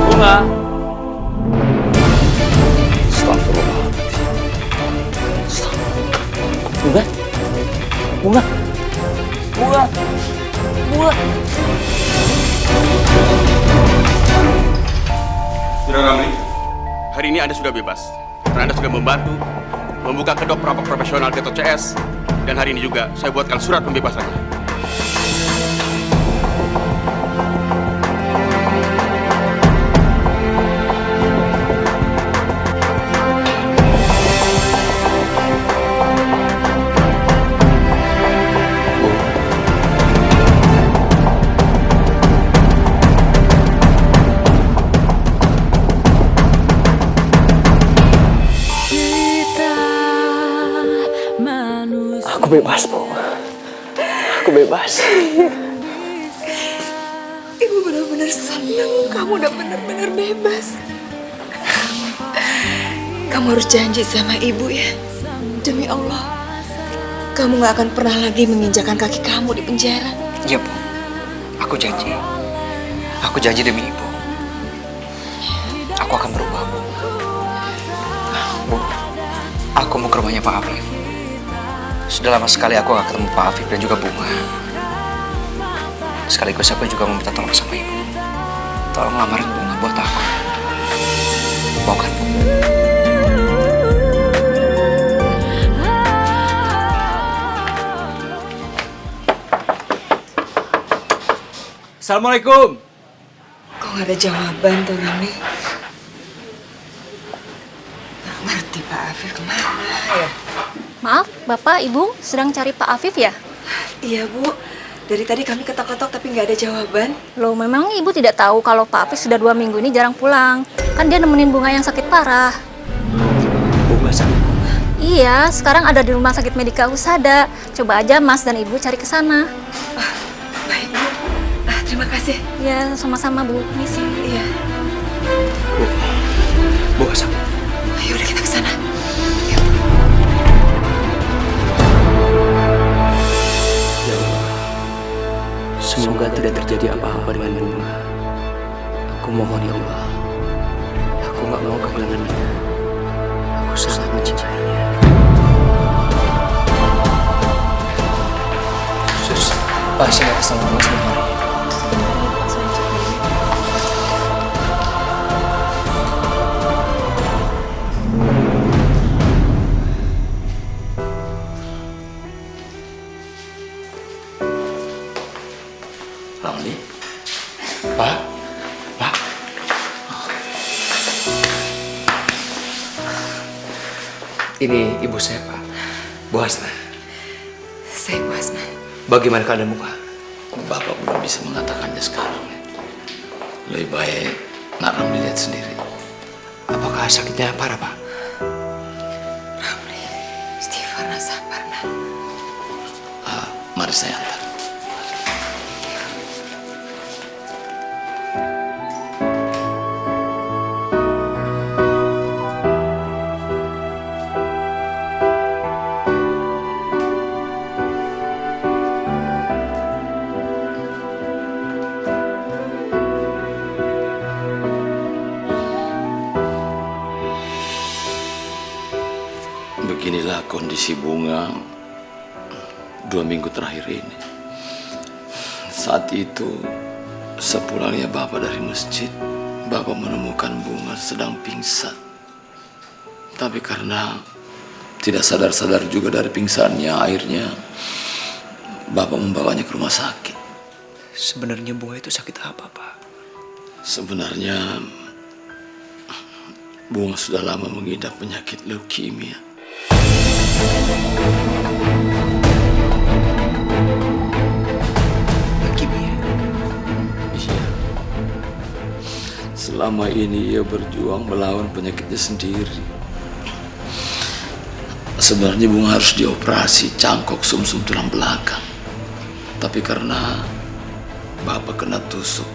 Bunga? Astagfirullah. Bunga? Bunga? Bunga? Bunga? Saudara Ramli, hari ini Anda sudah bebas. Karena Anda sudah membantu membuka kedok perampok profesional Gatot CS. Dan hari ini juga saya buatkan surat pembebasannya. bebas, Bu. Aku bebas. Ibu benar-benar senang kamu udah benar-benar bebas. Kamu harus janji sama ibu ya. Demi Allah, kamu gak akan pernah lagi menginjakan kaki kamu di penjara. Iya, Bu. Aku janji. Aku janji demi Ibu. Aku akan berubah, Bu. Bu, aku mau ke rumahnya Pak Afif. Sudah lama sekali aku gak ketemu Pak Afif dan juga Bunga. Sekaligus aku juga mau minta tolong sama Ibu. Tolong lamarin Bunga buat aku. Mau kan, Bu? Assalamualaikum. Kok gak ada jawaban tuh Ramli? Gak ngerti Pak Afif kemana ya? Maaf, Bapak, Ibu sedang cari Pak Afif ya? Iya Bu, dari tadi kami ketok-ketok tapi nggak ada jawaban. Loh, memang Ibu tidak tahu kalau Pak Afif sudah 2 minggu ini jarang pulang. Kan dia nemenin Bunga yang sakit parah. Bunga sakit? Iya, sekarang ada di rumah sakit Medika Husada. Coba aja Mas dan Ibu cari ke sana. Baik Bu, terima kasih. Ya, sama-sama Bu. Misi. Iya. Bunga sakit. Ayo udah kita ke sana. Semoga tidak terjadi apa-apa dengan Bunga. Aku mohon ya Allah. Aku gak mau kehilangan dia. Aku sangat mencintainya. Sus, pasien atas nama Bunga sudah mari. Ramli, Pak, Pak. Ini ibu saya, Pak. Bu Hasna. Saya Bu Hasna. Bagaimana keadaan Bunga? Bapak belum bisa mengatakannya sekarang. Lebih baik Nak Ramli lihat sendiri. Apakah sakitnya parah, Pak? Ramli, istighfar sabar Nak. Mari saya antar. Beginilah kondisi Bunga 2 minggu terakhir ini. Saat itu, sepulangnya Bapak dari masjid, Bapak menemukan Bunga sedang pingsan. Tapi karena tidak sadar-sadar juga dari pingsannya, akhirnya Bapak membawanya ke rumah sakit. Sebenarnya Bunga itu sakit apa, Pak? Sebenarnya Bunga sudah lama mengidap penyakit leukemia. Leukemia? Iya. Selama ini ia berjuang melawan penyakitnya sendiri. Sebenarnya Bunga harus dioperasi cangkok sumsum tulang belakang. Tapi karena Bapak kena tusuk,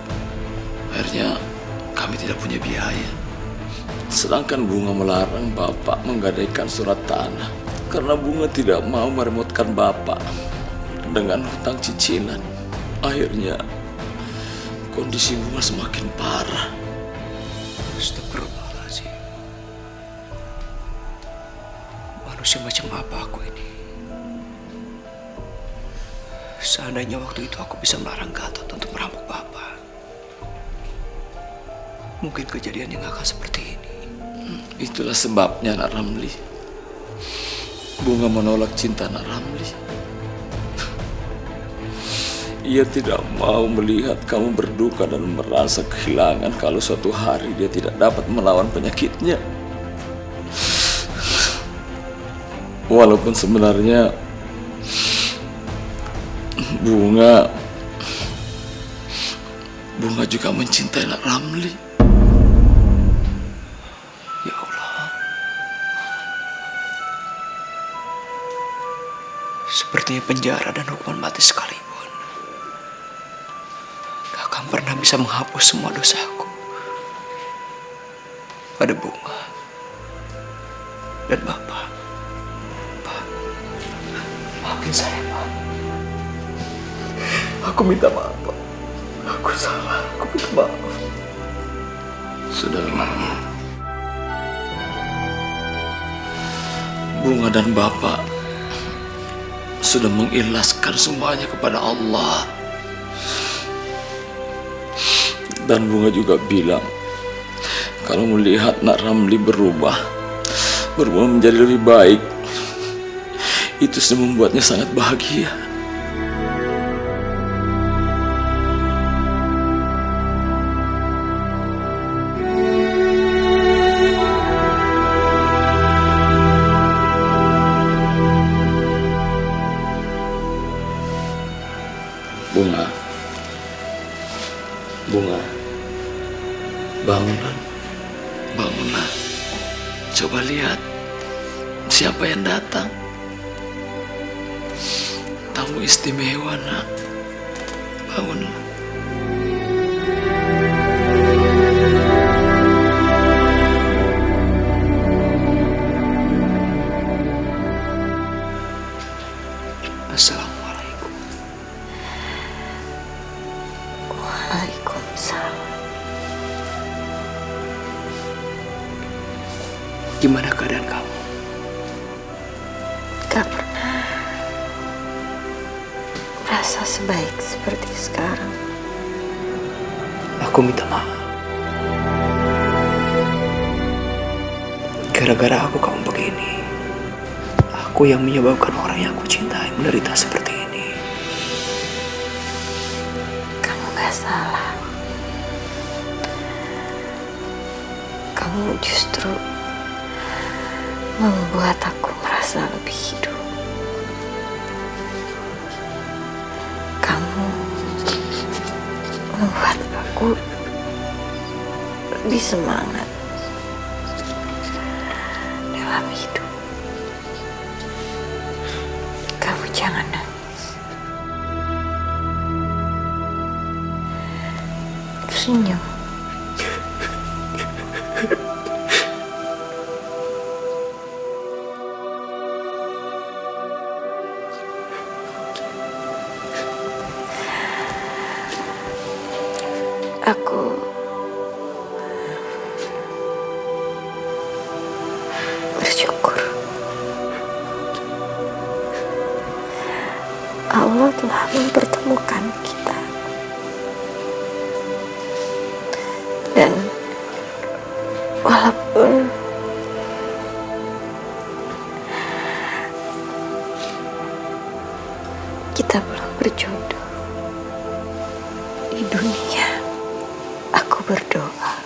akhirnya kami tidak punya biaya. Sedangkan Bunga melarang Bapak menggadaikan surat tanah karena Bunga tidak mau meremotkan Bapak dengan hutang cicilan. Akhirnya kondisi Bunga semakin parah. Astagfirullahaladzim. Manusia macam apa aku ini? Seandainya waktu itu aku bisa melarang Gatot untuk merampok Bapak, mungkin kejadiannya nggak akan seperti ini. Itulah sebabnya Nak Ramli. Bunga menolak cinta Nak Ramli. Ia tidak mau melihat kamu berduka dan merasa kehilangan kalau suatu hari dia tidak dapat melawan penyakitnya. Walaupun sebenarnya Bunga juga mencintai Nak Ramli. Ya Allah. Artinya penjara dan hukuman mati sekalipun gak akan pernah bisa menghapus semua dosaku. Pada Bunga dan Bapak. Pak, maafin saya, Pak. Aku minta maaf, Pak. Aku salah, aku minta maaf. Sudahlah. Bunga dan Bapak sudah mengikhlaskan semuanya kepada Allah. Dan Bunga juga bilang kalau melihat Nak Ramli berubah menjadi lebih baik, itu sudah membuatnya sangat bahagia. Bunga, bangunlah. Coba lihat siapa yang datang. Tamu istimewa, Nak. Bangunlah. Assalamualaikum. Waalaikumsalam. Gimana keadaan kamu? Gak pernah merasa sebaik seperti sekarang. Aku minta maaf. Gara-gara aku kamu begini. Aku yang menyebabkan orang yang aku cintai menderita seperti ini. Kamu gak salah. Kamu justru membuat aku merasa lebih hidup. Kamu membuat aku lebih semangat dalam hidup. Kamu jangan nangis. Senyum. Aku bersyukur Allah telah mempertemukan kita, dan walaupun kita belum berjodoh di dunia, aku berdoa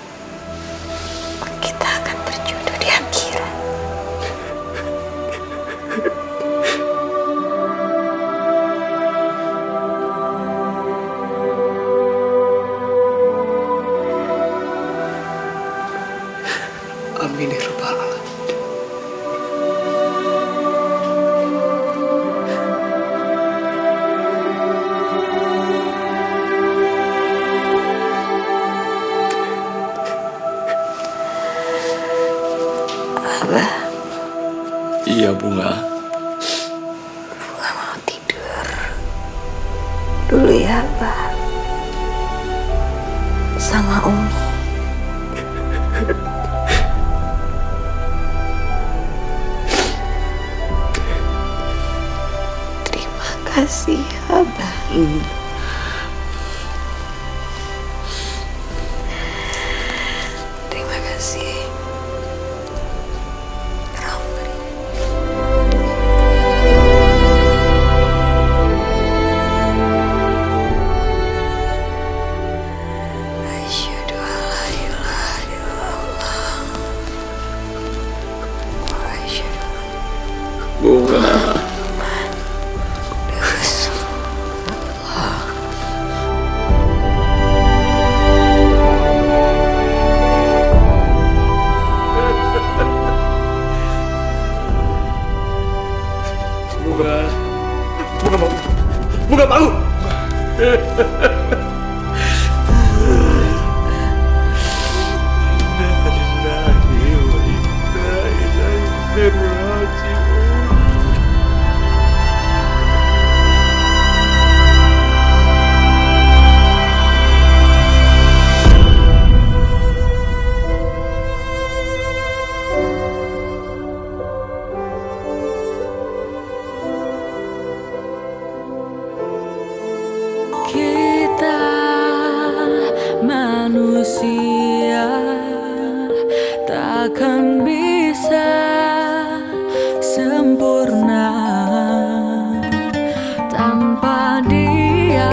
kita akan berjodoh di akhirat. Amin ya rabbal alamin. Abah. Iya, Bunga. Bunga mau tidur dulu ya, Abah. Sama Umi. Terima kasih, Abah. Terima kasih. Bunga. Rasulullah. Kita manusia takkan bisa sempurna tanpa Dia,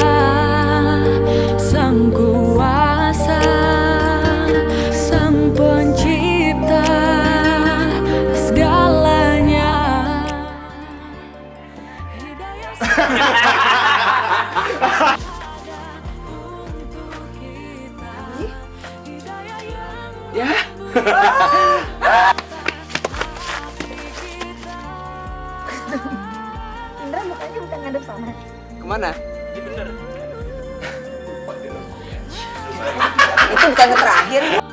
Sang Kuasa, Sang Pencipta segalanya. Ya. Indra mukanya bukan ngadep sana. Kemana? Itu bukan yang terakhir.